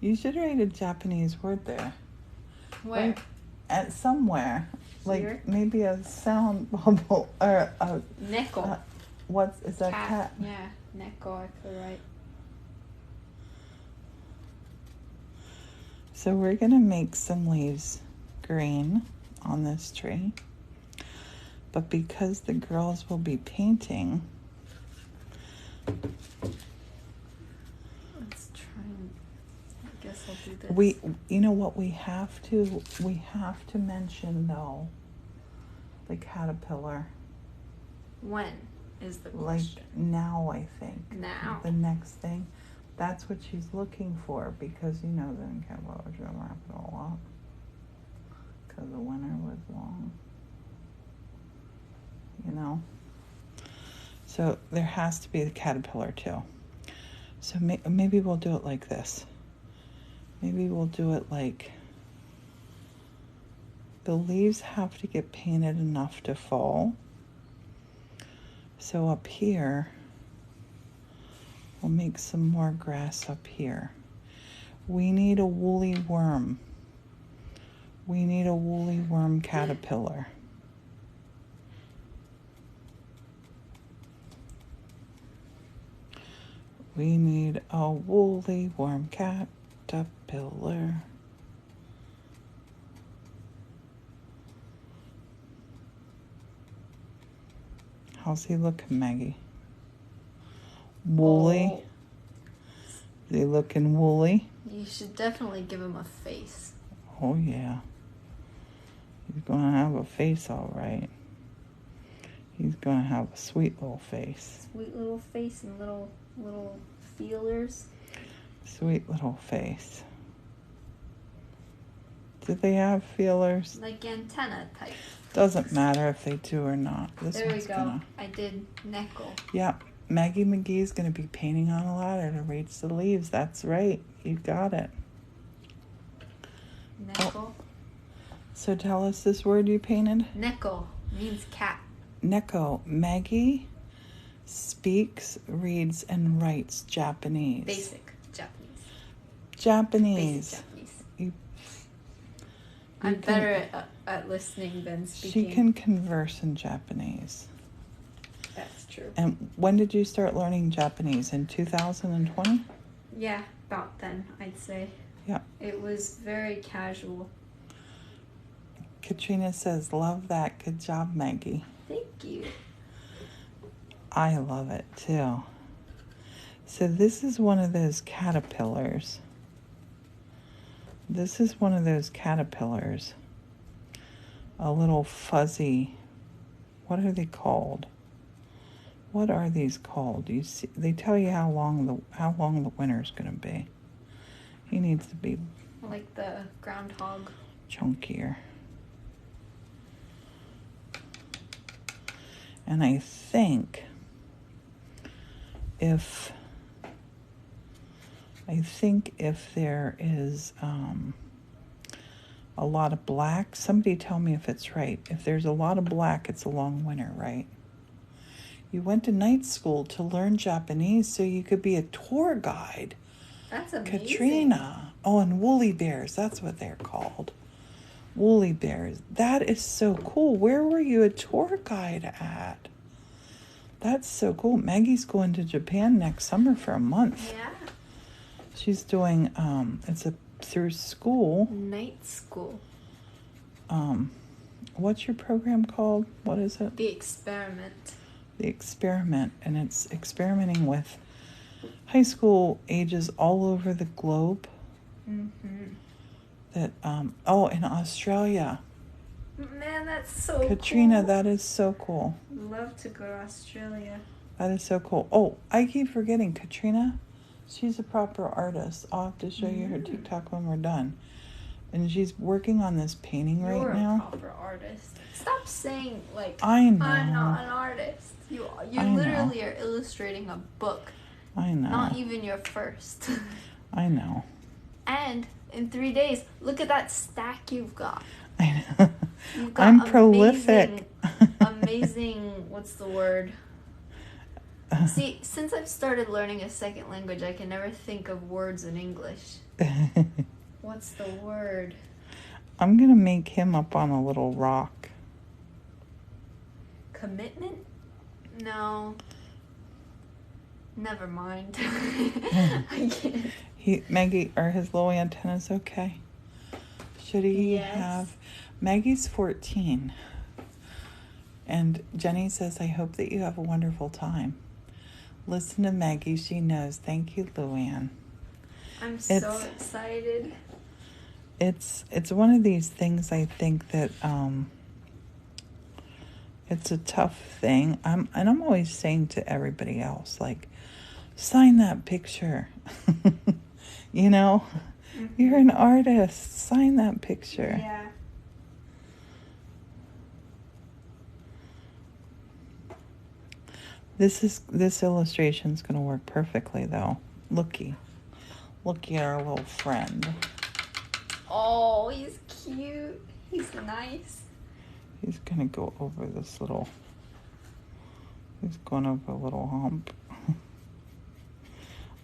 You should write a Japanese word there. Where? Like, at somewhere. Here? Like maybe a sound bubble or a Neko. Is that cat? Yeah, Neko, I could write. So we're gonna make some leaves green on this tree. But because the girls will be painting, let's try and, I guess I'll do this. you know what we have to mention though, the caterpillar. When is the question? Like now, I think. Now. The next thing. That's what she's looking for, because you know then caterpillars gonna wrap it all up. Because the winter was long. You know? So there has to be the caterpillar too. So maybe we'll do it like this. Maybe we'll do it like the leaves have to get painted enough to fall. So up here, we'll make some more grass up here. We need a woolly worm. We need a woolly worm caterpillar. We need a woolly worm caterpillar. How's he looking, Maggie? Woolly? Oh. Is he looking woolly? You should definitely give him a face. Oh, yeah. He's going to have a face, all right. He's going to have a sweet little face. Sweet little face and little feelers. Sweet little face. Do they have feelers? Like antenna type. Doesn't matter if they do or not. There we go. I did Neckle. Yeah. Maggie McGee's going to be painting on a ladder to reach the leaves. That's right. You got it. Neckle. Oh. So tell us this word you painted. Neckle means cat. Neko. Maggie speaks, reads, and writes Japanese. Basic Japanese. Japanese. Basic Japanese. You I'm better at listening than speaking. She can converse in Japanese. That's true. And when did you start learning Japanese? In 2020? Yeah, about then, I'd say. Yeah. It was very casual. Katrina says, love that. Good job, Maggie. Thank you. I love it, too. So this is one of those caterpillars. This is one of those caterpillars. A little fuzzy. What are they called? What are these called? You see, they tell you how long the winter's going to be. He needs to be like the groundhog. Chunkier. And I think if there is a lot of black, somebody tell me if it's right. If there's a lot of black, it's a long winter, right? You went to night school to learn Japanese so you could be a tour guide. That's amazing. Katrina. Oh, and woolly bears. That's what they're called. Woolly bears. That is so cool. Where were you a tour guide at? That's so cool. Maggie's going to Japan next summer for a month. Yeah. She's doing, through school. Night school. What's your program called? What is it? The Experiment. The Experiment. And it's experimenting with high school ages all over the globe. Mm-hmm. That, in Australia. Man, that's so Katrina, cool. that is so cool. Love to go to Australia. That is so cool. Oh, I keep forgetting. Katrina, she's a proper artist. I'll have to show you her TikTok when we're done. And she's working on this painting right now. You're a proper artist. Stop saying, I know. I'm not an artist. You literally are illustrating a book. I know. Not even your first. I know. And in 3 days, look at that stack you've got. I know. You've got I'm prolific. Amazing, what's the word? See, since I've started learning a second language, I can never think of words in English. What's the word? I'm going to make him up on a little rock. Commitment? No. Never mind. I can't. Maggie, are his little antennas okay? Should he have... Maggie's 14. And Jenny says, I hope that you have a wonderful time. Listen to Maggie. She knows. Thank you, Luann. I'm so excited. It's one of these things I think that it's a tough thing. I'm always saying to everybody else, like, sign that picture. You know? Mm-hmm. You're an artist. Sign that picture. Yeah. This illustration's going to work perfectly, though. Looky at our little friend. Oh, he's cute. He's nice. He's going to go over this little... He's going over a little hump.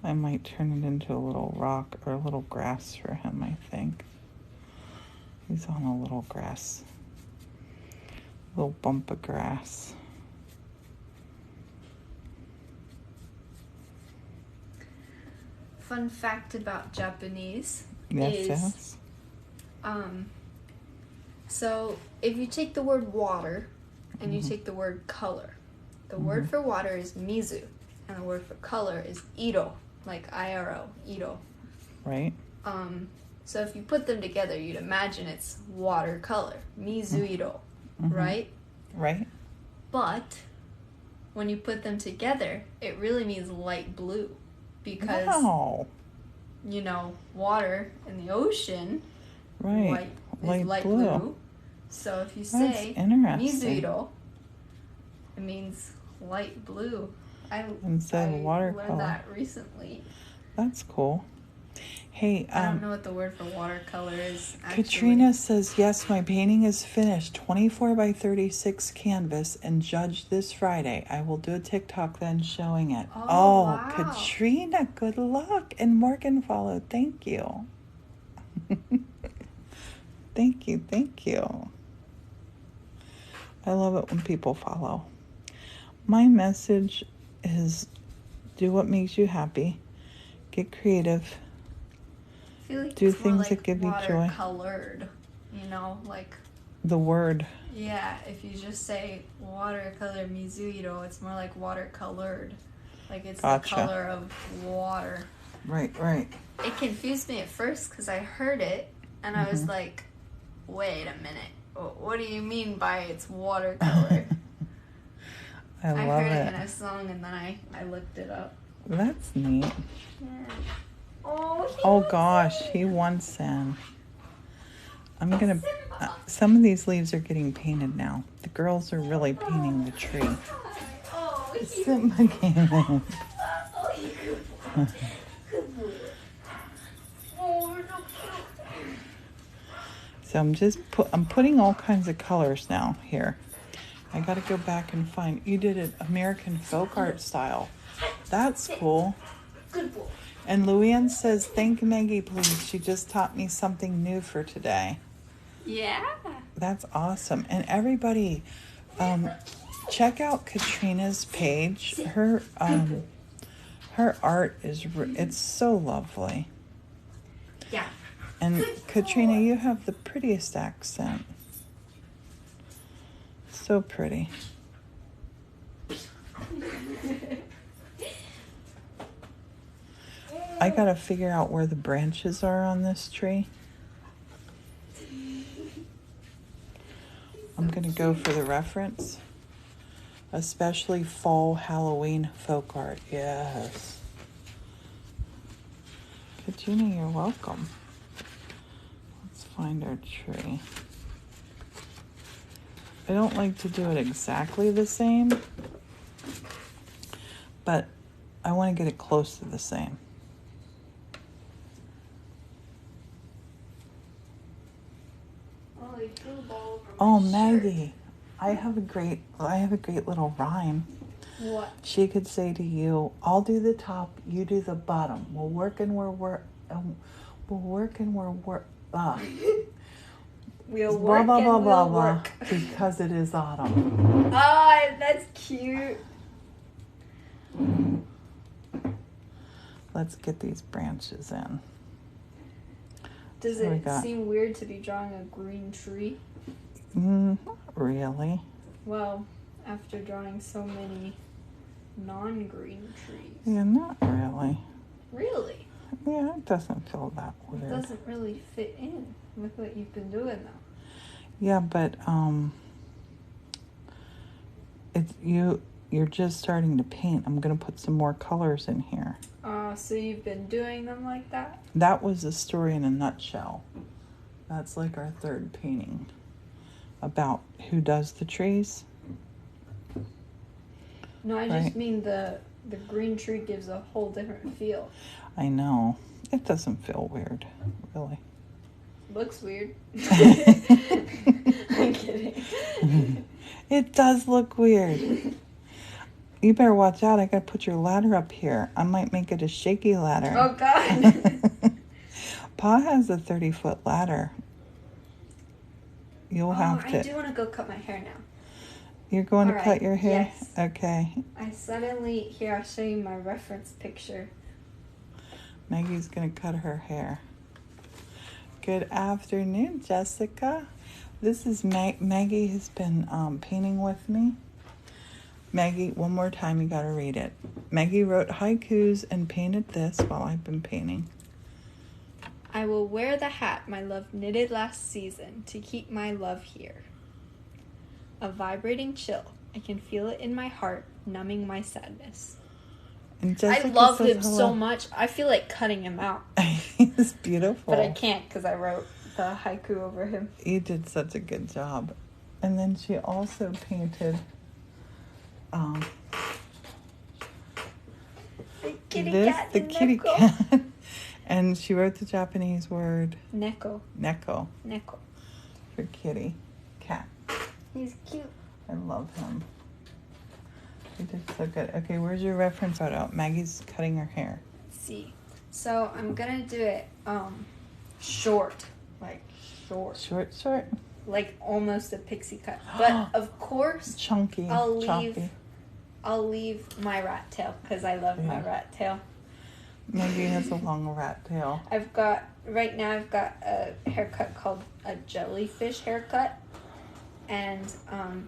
I might turn it into a little rock or a little grass for him, I think. He's on a little grass. Little bump of grass. Fun fact about Japanese is... So if you take the word water and you take the word color, the word for water is mizu, and the word for color is iro, like IRO, iro. Right. So if you put them together, you'd imagine it's watercolor, mizuiro, right? Right. But when you put them together, it really means light blue, because you know, water in the ocean, right, light blue. So if you say mizuiro, it means light blue. I watercolor. learned that recently. That's cool. Hey, I don't know what the word for watercolor is, actually. Katrina says, yes, my painting is finished. 24 by 36 canvas and judged this Friday. I will do a TikTok then showing it. Oh, wow. Katrina, good luck. And Morgan followed. Thank you. Thank you. I love it when people follow. My message is do what makes you happy. Get creative. I feel like do things that give you joy. Colored, you know, like the word. Yeah, if you just say watercolor mizuiro, it's more like watercolored. Like it's the color of water. Right. It confused me at first because I heard it and I was like, wait a minute. What do you mean by it's watercolor? I heard it in a song and then I looked it up. That's neat. Yeah. Oh gosh, he wants in. I'm gonna. Some of these leaves are getting painted now. The girls are really painting the tree. Simba came in. So I'm putting all kinds of colors now here. I gotta go back and find. You did it American folk art style. That's cool. Good boy. And Luann says, thank Maggie, please. She just taught me something new for today. Yeah. That's awesome. And everybody, check out Katrina's page. Her art it's so lovely. Yeah. And Katrina, you have the prettiest accent. So pretty. I gotta figure out where the branches are on this tree. I'm gonna go for the reference. Especially fall Halloween folk art. Yes. Katrina, you're welcome. Let's find our tree. I don't like to do it exactly the same, but I want to get it close to the same. Oh, Maggie, I have a great little rhyme. What? She could say to you, "I'll do the top, you do the bottom. We'll work and we'll work. We'll work and we'll work. We'll blah, work blah, and blah, we'll blah, work. Because it is autumn." Ah, that's cute. Let's get these branches in. Does it seem weird to be drawing a green tree? Really? Well, after drawing so many non-green trees. Yeah, not really. Really? Yeah, it doesn't feel that It weird. doesn't really fit in with what you've been doing though. Yeah, but it's you're just starting to paint. I'm gonna put some more colors in here. So you've been doing them like that? That was the story in a nutshell. That's like our third painting about who does the trees. No, I Right. just mean the green tree gives a whole different feel. I know. It doesn't feel weird, really. Looks weird. I'm kidding. It does look weird. You better watch out. I gotta put your ladder up here. I might make it a shaky ladder. Oh, God. Pa has a 30-foot ladder. You'll have to. I do want to go cut my hair now. You're going to cut your hair? Yes. Okay. Here, I'll show you my reference picture. Maggie's going to cut her hair. Good afternoon, Jessica. This is Maggie has been painting with me. Maggie, one more time, you got to read it. Maggie wrote haikus and painted this while I've been painting. I will wear the hat my love knitted last season to keep my love here. A vibrating chill. I can feel it in my heart, numbing my sadness. And Jessica I love says him hello. so much. I feel like cutting him out. He's beautiful. But I can't because I wrote the haiku over him. You did such a good job. And then she also painted The kitty this, cat. the kitty Neko. cat. And she wrote the Japanese word Neko. neko Neko. for kitty cat. He's cute. I love him. He did so good. Okay, where's your reference photo? Maggie's cutting her hair. Let's see. So I'm gonna do it short. Like short. Short. Like almost a pixie cut. But of course Chunky. Choppy. I'll leave my rat tail because I love my Yeah. rat tail. Maggie has a long rat tail. Right now I've got a haircut called a jellyfish haircut. And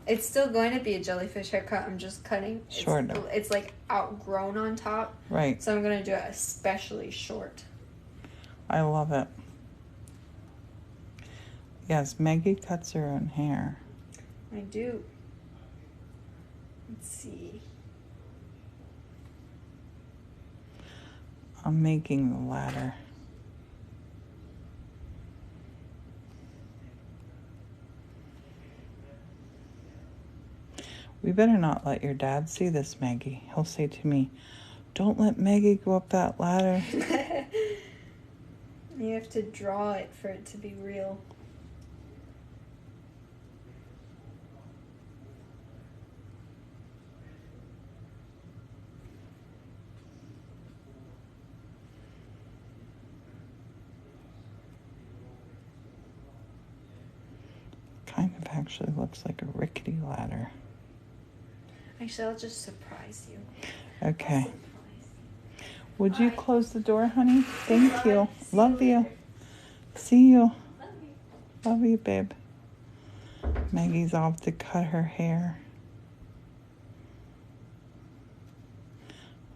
it's still going to be a jellyfish haircut. I'm just cutting. Short. It's like outgrown on top. Right. So I'm going to do it especially short. I love it. Yes, Maggie cuts her own hair. I do. Let's see. I'm making the ladder. We better not let your dad see this, Maggie. He'll say to me, "Don't let Maggie go up that ladder." You have to draw it for it to be real. Kind of actually looks like a rickety ladder. Actually, I'll just surprise you. Okay. Would you close the door, honey? Thank you. Love you. See you. Love you, babe. Maggie's off to cut her hair.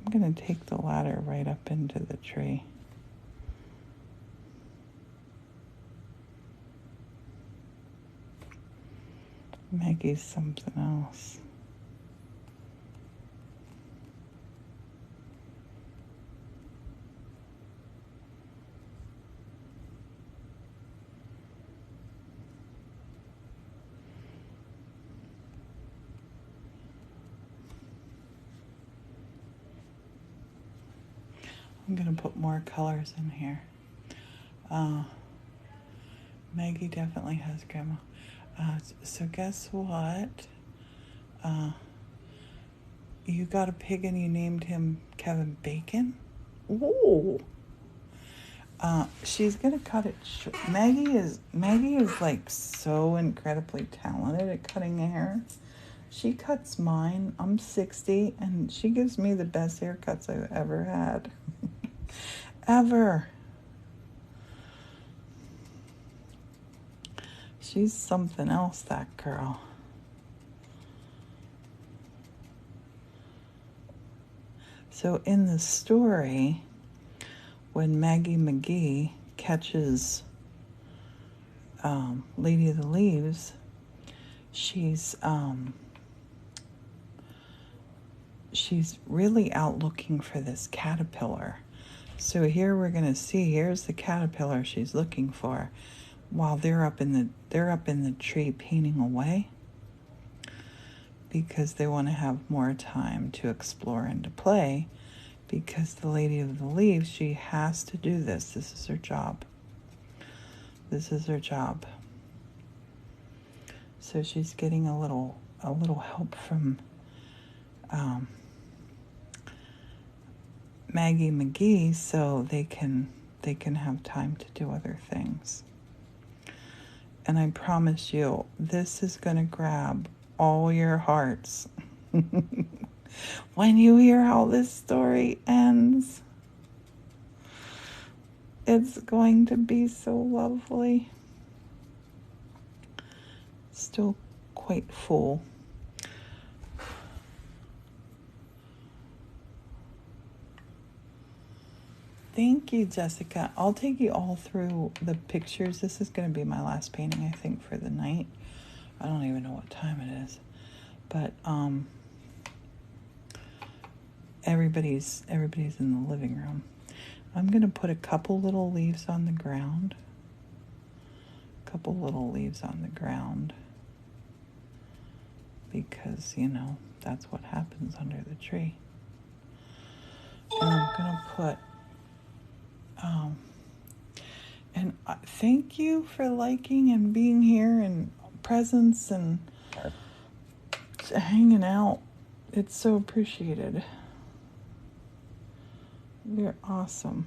I'm going to take the ladder right up into the tree. Maggie's something else. I'm going to put more colors in here. Maggie definitely has grandma. So guess what? You got a pig and you named him Kevin Bacon? Ooh. She's going to cut it short. Maggie is like so incredibly talented at cutting hair. She cuts mine. I'm 60 and she gives me the best haircuts I've ever had. Ever. She's something else, that girl. So in the story, when Maggie McGee catches Lady of the Leaves, she's really out looking for this caterpillar. So here we're going to see, here's the caterpillar she's looking for, while they're up in the tree painting away, because they want to have more time to explore and to play, because the Lady of the Leaves, she has to do this. This is her job. This is her job. So she's getting a little help from Maggie McGee, so they can have time to do other things. And I promise you, this is going to grab all your hearts. When you hear how this story ends, it's going to be so lovely. Still quite full. Thank you, Jessica. I'll take you all through the pictures. This is going to be my last painting, I think, for the night. I don't even know what time it is. But everybody's in the living room. I'm going to put a couple little leaves on the ground. Because, that's what happens under the tree. And I'm going to put and thank you for liking and being here and presence and hanging out. It's so appreciated. You're awesome.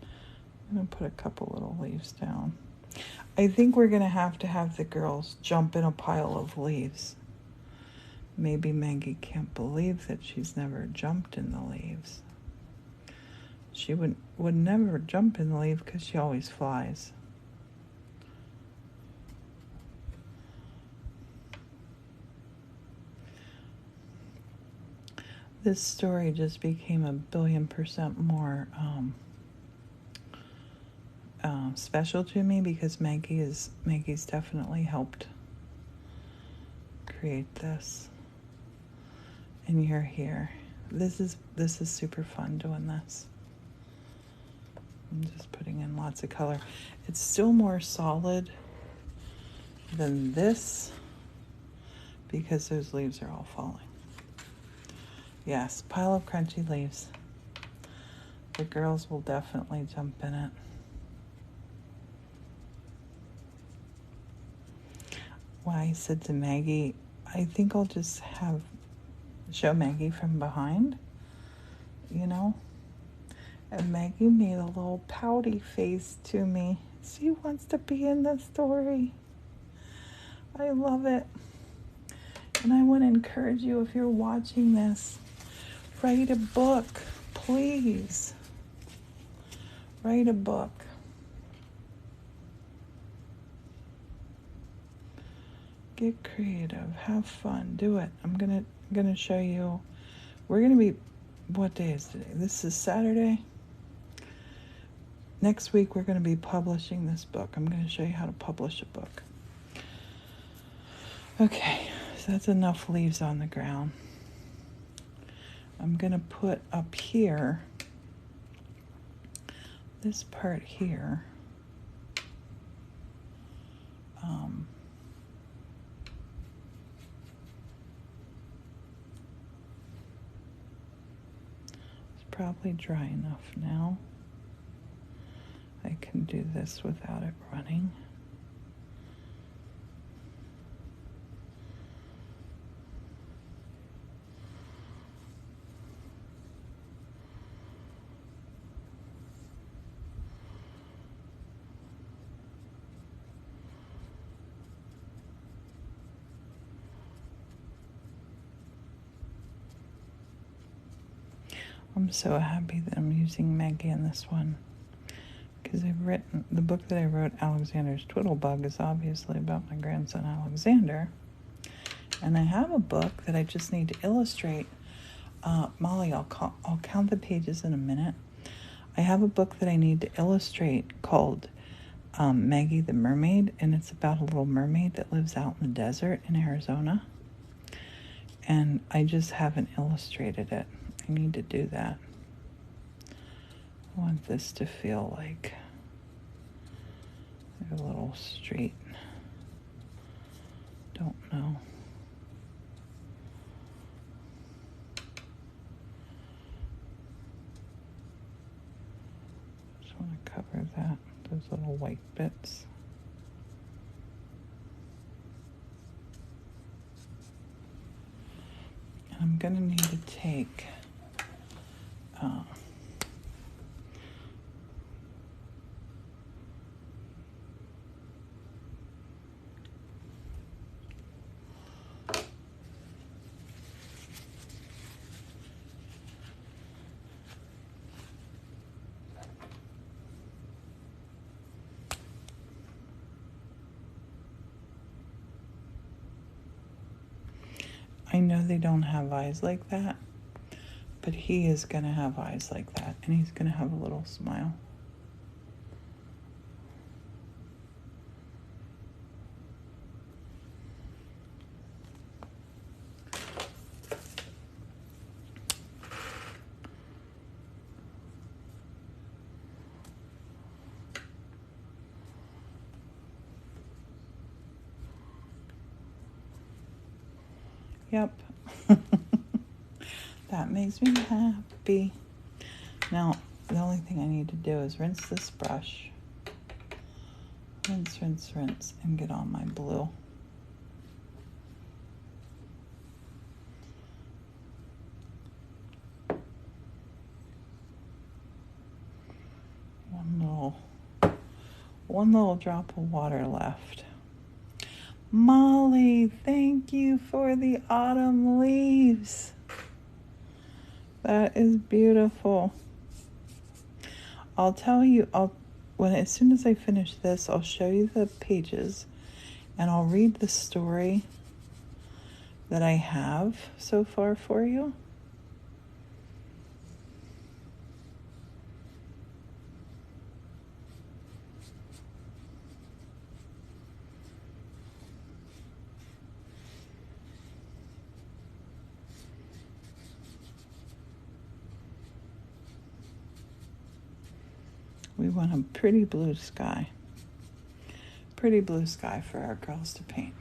I'm going to put a couple little leaves down. I think we're going to have the girls jump in a pile of leaves. Maybe Maggie can't believe that she's never jumped in the leaves. She would never jump in the leaf because she always flies. This story just became 1,000,000,000% more special to me because Maggie's definitely helped create this. And you're here. This is super fun doing this. I'm just putting in lots of color. It's still more solid than this because those leaves are all falling. Yes, pile of crunchy leaves. The girls will definitely jump in it. Well, I said to Maggie, I think I'll just show Maggie from behind, And Maggie made a little pouty face to me. She wants to be in the story. I love it. And I want to encourage you, if you're watching this, write a book, please. Write a book. Get creative. Have fun. Do it. I'm gonna show you. We're gonna be. What day is today? This is Saturday. Next week we're gonna be publishing this book. I'm gonna show you how to publish a book. Okay, so that's enough leaves on the ground. I'm gonna put up here. This part here. Probably dry enough now. I can do this without it running. I'm so happy that I'm using Maggie in this one because I've written the book that I wrote, Alexander's Twiddlebug, is obviously about my grandson Alexander, and I have a book that I just need to illustrate. Molly, I'll count the pages in a minute. I have a book that I need to illustrate called Maggie the Mermaid, and it's about a little mermaid that lives out in the desert in Arizona. And I just haven't illustrated it. I need to do that. I want this to feel like a little street. Don't know. Just want to cover that, those little white bits. And I'm going to need to take I know they don't have eyes like that, but he is going to have eyes like that, and he's going to have a little smile. Yep. That makes me happy. Now, the only thing I need to do is rinse this brush. Rinse, rinse, rinse, and get on my blue. One little drop of water left. Molly, thank you for the autumn leaves. That is beautiful. I'll tell you, as soon as I finish this, I'll show you the pages and I'll read the story that I have so far for you. We want a pretty blue sky. Pretty blue sky for our girls to paint.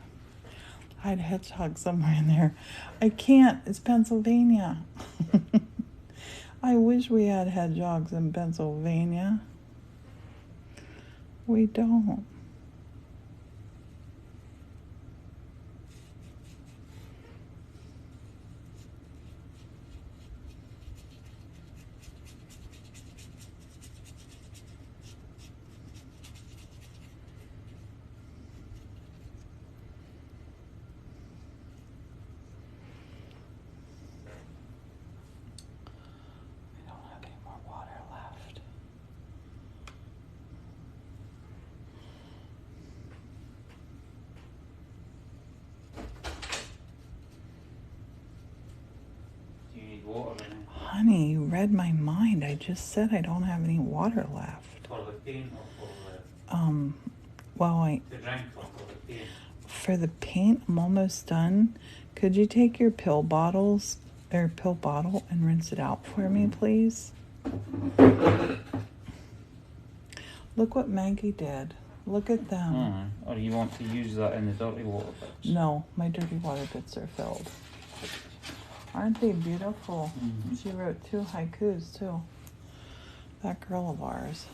I had a hedgehog somewhere in there. I can't. It's Pennsylvania. I wish we had hedgehogs in Pennsylvania. We don't. Honey, you read my mind. I just said I don't have any water left. For the paint or for well, the drink or for the paint? For the paint, I'm almost done. Could you take your pill bottle and rinse it out for me, please? Look what Maggie did. Look at them. Or you want to use that in the dirty water bits? No, my dirty water bits are filled. Aren't they beautiful? Mm-hmm. She wrote 2 haikus, too. That girl of ours.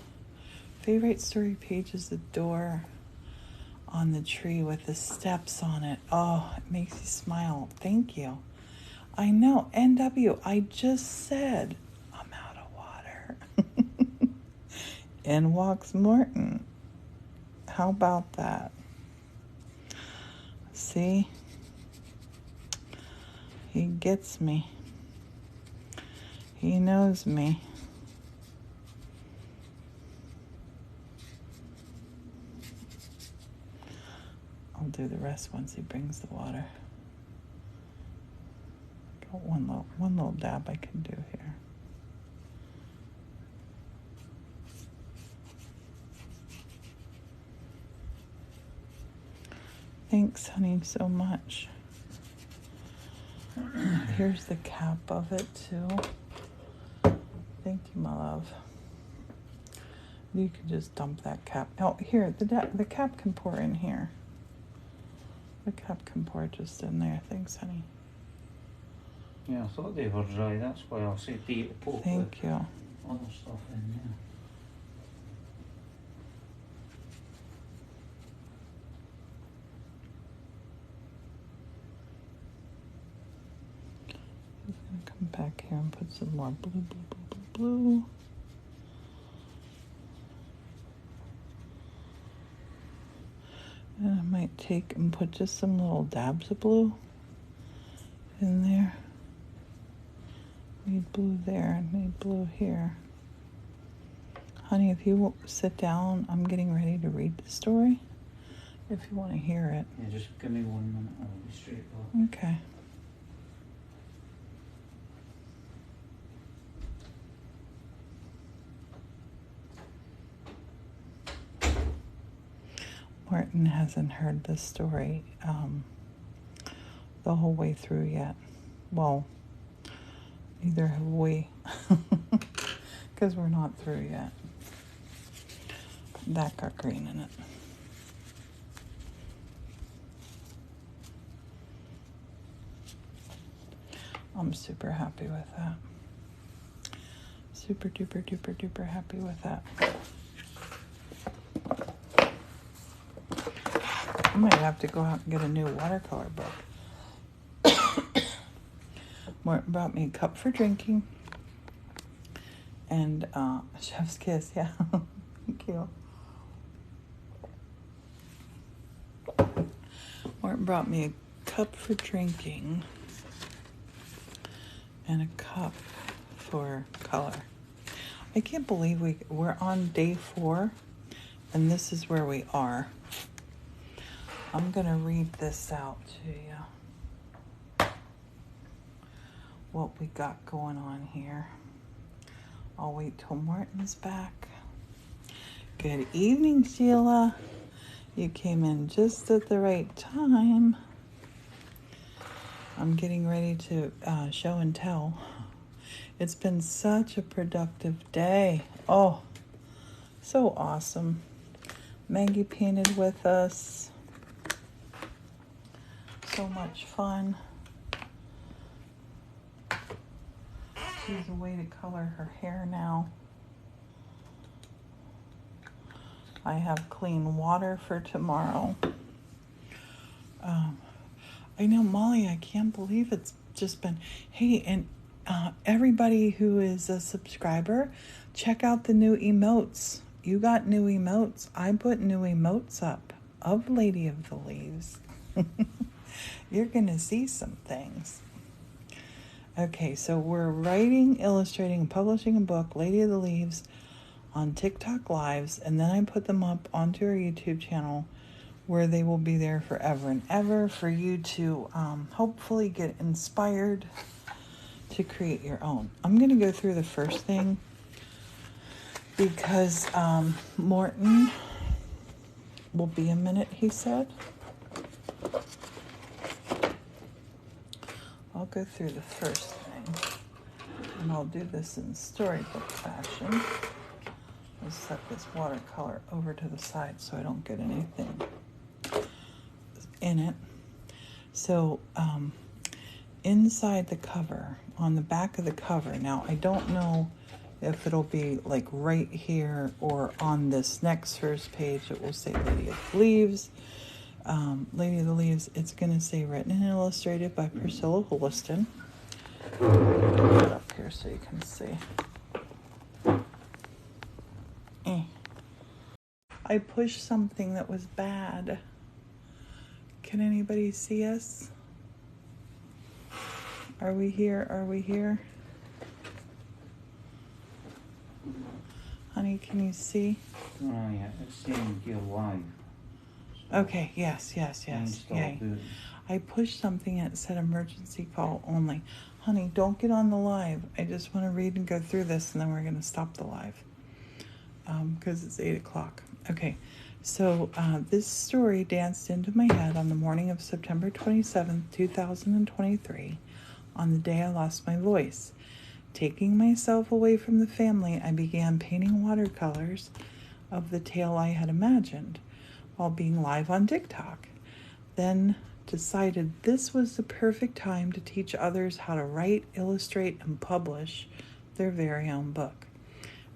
Favorite story page is the door on the tree with the steps on it. Oh, it makes you smile. Thank you. I know. NW, I just said I'm out of water. In walks Morton. How about that? See? He gets me. He knows me. I'll do the rest once he brings the water. Got one little dab I can do here. Thanks, honey, so much. Here's the cap of it, too. Thank you, my love. You can just dump that cap. Oh, here, the cap can pour in here. The cap can pour just in there. Thanks, honey. Yeah, I thought they were dry. That's why I said to put Thank you. other stuff in there. I'm going to come back here and put some more blue, blue, blue, blue, blue. And I might take and put just some little dabs of blue in there. Need blue there, need blue here. Honey, if you sit down, I'm getting ready to read the story. If you want to hear it. Yeah, just give me 1 minute. I'll be straight back. Okay. Martin hasn't heard this story the whole way through yet. Well, neither have we, because we're not through yet. That got green in it. I'm super happy with that. Super duper duper duper happy with that. I might have to go out and get a new watercolor book. Martin brought me a cup for drinking and chef's kiss. Yeah, thank you. Martin brought me a cup for drinking and a cup for color. I can't believe we're on day 4 and this is where we are. I'm gonna read this out to you. What we got going on here. I'll wait till Martin's back. Good evening, Sheila. You came in just at the right time. I'm getting ready to show and tell. It's been such a productive day. Oh, so awesome. Maggie painted with us. So much fun. She's away to color her hair now. I have clean water for tomorrow. I know, Molly, I can't believe it's just been... Hey, and everybody who is a subscriber, check out the new emotes. You got new emotes. I put new emotes up of Lady of the Leaves. You're going to see some things. Okay, so we're writing, illustrating, and publishing a book, Lady of the Leaves, on TikTok Lives, and then I put them up onto our YouTube channel where they will be there forever and ever for you to hopefully get inspired to create your own. I'm going to go through the first thing because Morton will be a minute, he said. I'll go through the first thing, and I'll do this in storybook fashion. I'll set this watercolor over to the side so I don't get anything in it. So inside the cover, on the back of the cover, now I don't know if it'll be like right here or on this next first page it will say Lady of the Leaves. Lady of the Leaves, it's going to say written and illustrated by Priscilla Holliston. Put it up here so you can see. I pushed something that was bad. Can anybody see us? Are we here? Are we here? Honey, can you see? Oh yeah, it's saying you're live. So Okay, yes. Install Yay. button. I pushed something and it said emergency call only. Honey, don't get on the live. I just want to read and go through this, and then we're going to stop the live because it's 8 o'clock. Okay, so this story danced into my head on the morning of September 27th, 2023, on the day I lost my voice. Taking myself away from the family, I began painting watercolors of the tale I had imagined while being live on TikTok. Then decided this was the perfect time to teach others how to write, illustrate, and publish their very own book.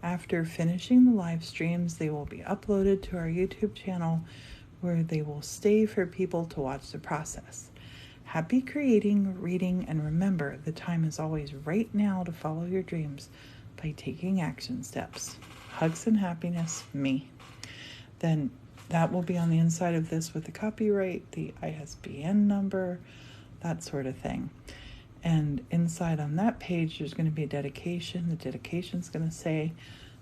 After finishing the live streams, they will be uploaded to our YouTube channel where they will stay for people to watch the process. Happy creating, reading, and remember, the time is always right now to follow your dreams by taking action steps. Hugs and happiness, me. Then that will be on the inside of this with the copyright, the ISBN number, that sort of thing. And inside on that page, there's going to be a dedication. The dedication is going to say,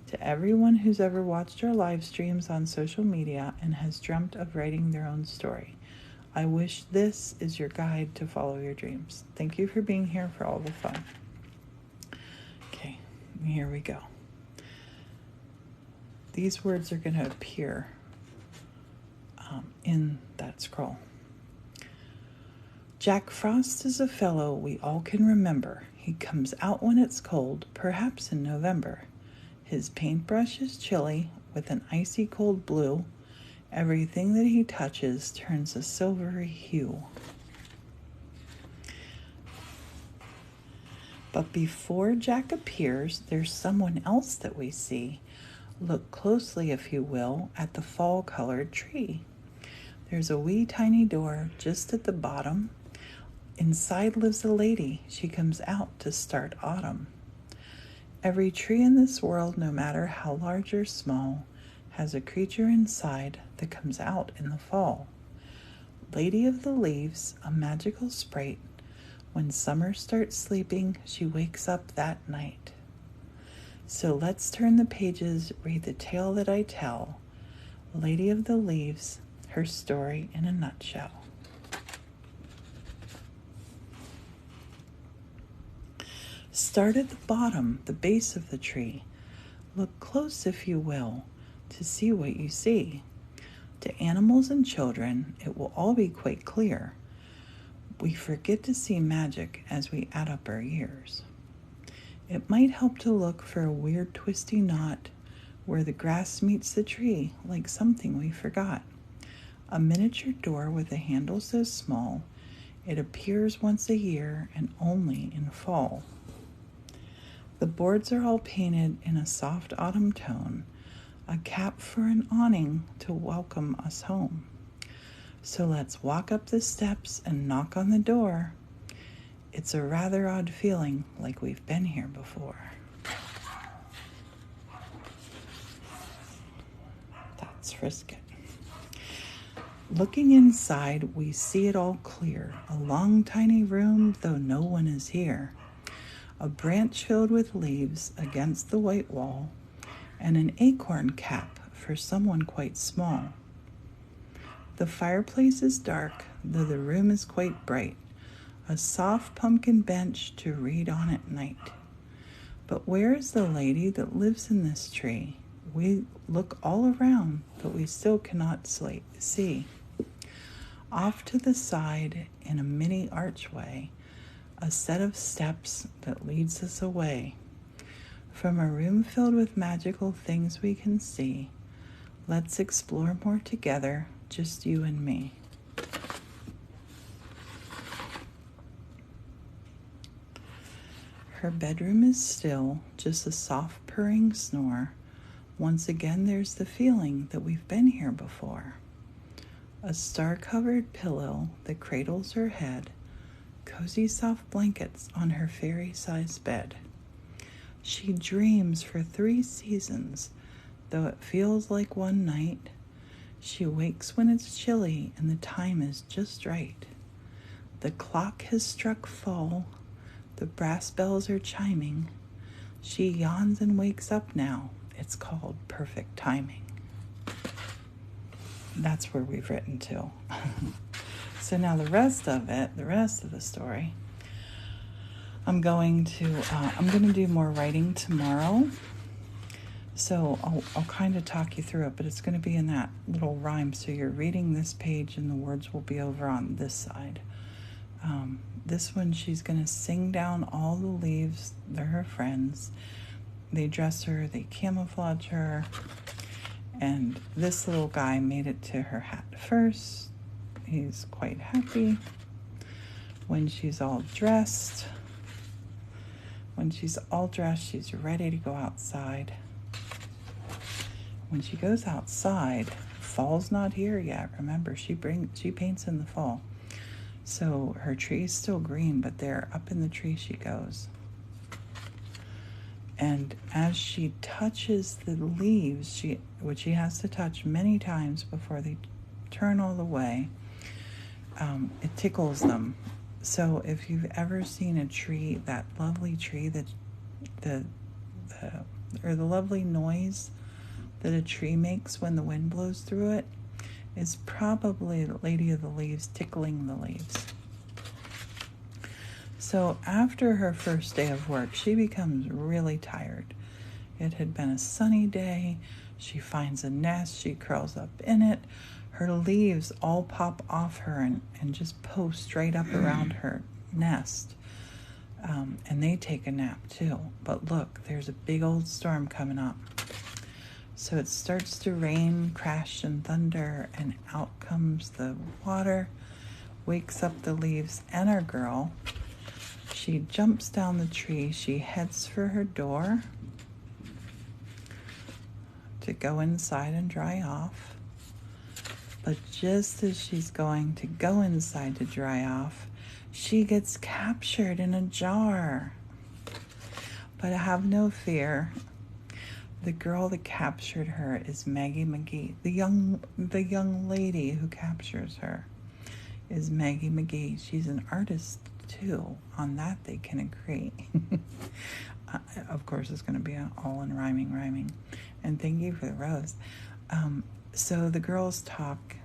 to everyone who's ever watched our live streams on social media and has dreamt of writing their own story, I wish this is your guide to follow your dreams. Thank you for being here for all the fun. Okay, here we go. These words are going to appear in that scroll. Jack Frost is a fellow we all can remember. He comes out when it's cold, perhaps in November. His paintbrush is chilly with an icy cold blue. Everything that he touches turns a silvery hue. But before Jack appears, there's someone else that we see. Look closely, if you will, at the fall-colored tree. There's a wee tiny door just at the bottom. Inside lives a lady. She comes out to start autumn. Every tree in this world, no matter how large or small, has a creature inside that comes out in the fall. Lady of the Leaves, a magical sprite. When summer starts sleeping, she wakes up that night. So let's turn the pages, read the tale that I tell. Lady of the Leaves, her story in a nutshell. Start at the bottom, the base of the tree. Look close, if you will, to see what you see. To animals and children, it will all be quite clear. We forget to see magic as we add up our years. It might help to look for a weird twisty knot where the grass meets the tree, like something we forgot. A miniature door with a handle so small, it appears once a year and only in fall. The boards are all painted in a soft autumn tone, a cap for an awning to welcome us home. So let's walk up the steps and knock on the door. It's a rather odd feeling, like we've been here before. That's Frisket. Looking inside, we see it all clear. A long, tiny room, though no one is here. A branch filled with leaves against the white wall, and an acorn cap for someone quite small. The fireplace is dark, though the room is quite bright. A soft pumpkin bench to read on at night. But where is the lady that lives in this tree? We look all around, but we still cannot see. Off to the side, in a mini archway, a set of steps that leads us away. From a room filled with magical things we can see, let's explore more together, just you and me. Her bedroom is still, just a soft purring snore. Once again, there's the feeling that we've been here before. A star-covered pillow that cradles her head, cozy soft blankets on her fairy-sized bed. She dreams for 3 seasons, though it feels like one night. She wakes when it's chilly and the time is just right. The clock has struck fall. The brass bells are chiming. She yawns and wakes up now. It's called perfect timing. that's where we've written to. So now the rest of the story, I'm going to do more writing tomorrow. So I'll kind of talk you through it, but it's going to be in that little rhyme. So you're reading this page and the words will be over on this side. This one, she's going to sing down all the leaves. They're her friends. They dress her, they camouflage her. And this little guy made it to her hat first. He's quite happy. When she's all dressed, she's ready to go outside. When she goes outside, fall's not here yet. Remember, she paints in the fall. So her tree is still green, but there up in the tree she goes. And as she touches the leaves, which she has to touch many times before they turn all the way, it tickles them. So if you've ever seen a tree, that lovely tree, the lovely noise that a tree makes when the wind blows through it, is probably the Lady of the Leaves tickling the leaves. So after her first day of work, she becomes really tired. It had been a sunny day. She finds a nest. She curls up in it. Her leaves all pop off her and just post straight up around her nest. And they take a nap too. But look, there's a big old storm coming up. So it starts to rain, crash and thunder, and out comes the water, wakes up the leaves and our girl. She jumps down the tree. She heads for her door to go inside and dry off. But just as she's going to go inside to dry off, she gets captured in a jar. But have no fear. The girl that captured her is Maggie McGee. The young lady who captures her is Maggie McGee. She's an artist too. On that they can agree. Of course, it's going to be all in rhyming. And thank you for the rose. So the girls talk,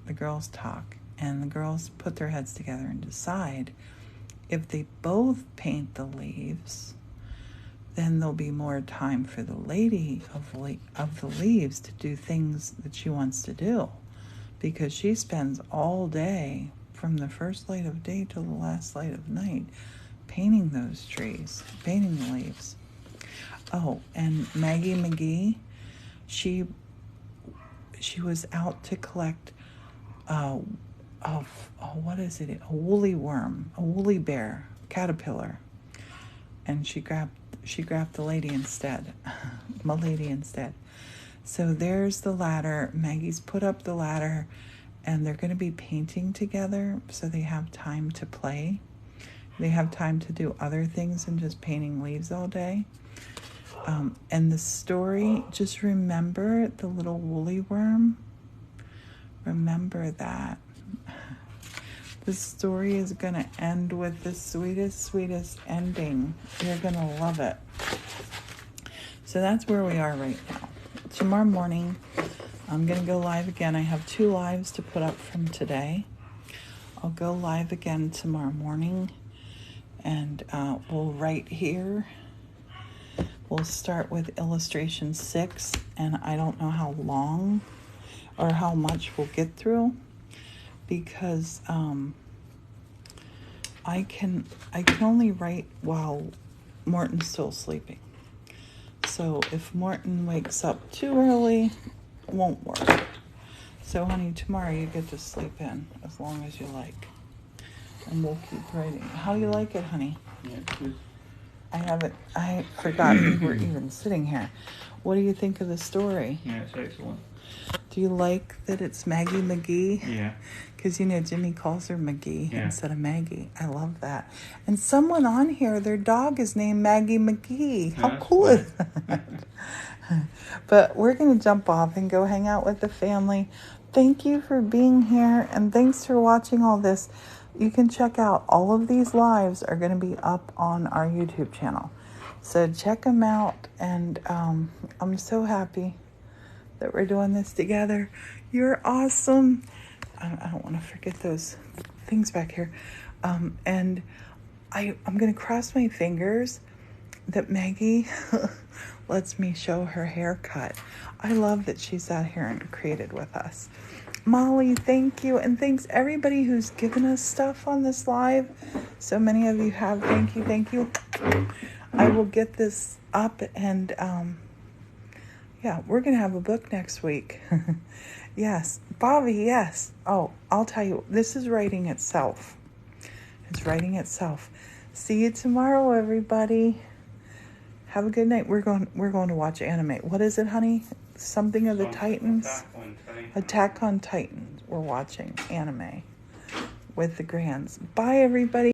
and the girls put their heads together and decide if they both paint the leaves, then there'll be more time for the Lady of the Leaves to do things that she wants to do, because she spends all day from the first light of day till the last light of night painting those trees, painting the leaves. Oh, and Maggie McGee, she was out to collect what is it? A woolly worm, a woolly bear, caterpillar. And she grabbed the lady instead, my lady instead. So there's the ladder. Maggie's put up the ladder, and they're going to be painting together, so they have time to play. They have time to do other things than just painting leaves all day. And the story, just remember the little woolly worm. Remember that. The story is going to end with the sweetest ending. You're going to love it. So that's where we are right now. Tomorrow morning, I'm going to go live again. I have 2 lives to put up from today. I'll go live again tomorrow morning, and we'll write here. We'll start with illustration 6, and I don't know how long or how much we'll get through, because I can only write while Morton's still sleeping. So if Morton wakes up too early, it won't work. So honey, tomorrow you get to sleep in as long as you like. And we'll keep writing. How do you like it, honey? Yeah, good. I forgot we were even sitting here. What do you think of the story? Yeah, it's excellent. Do you like that it's Maggie McGee? Yeah. Because, Jimmy calls her McGee instead of Maggie. I love that. And someone on here, their dog is named Maggie McGee. How cool is that? But we're going to jump off and go hang out with the family. Thank you for being here, and thanks for watching all this. You can check out all of these lives are going to be up on our YouTube channel. So check them out, and I'm so happy that we're doing this together. You're awesome. I don't want to forget those things back here. And I'm going to cross my fingers that Maggie lets me show her haircut. I love that she's sat here and created with us. Molly, thank you. And thanks everybody who's given us stuff on this live. So many of you have. Thank you. Thank you. I will get this up and yeah, we're going to have a book next week. Yes. Bobby, yes. Oh, I'll tell you, this is writing itself. It's writing itself. See you tomorrow, everybody. Have a good night. We're going to watch anime. What is it, honey? Something of the Titans? Attack on Titans. We're watching anime with the grands. Bye, everybody.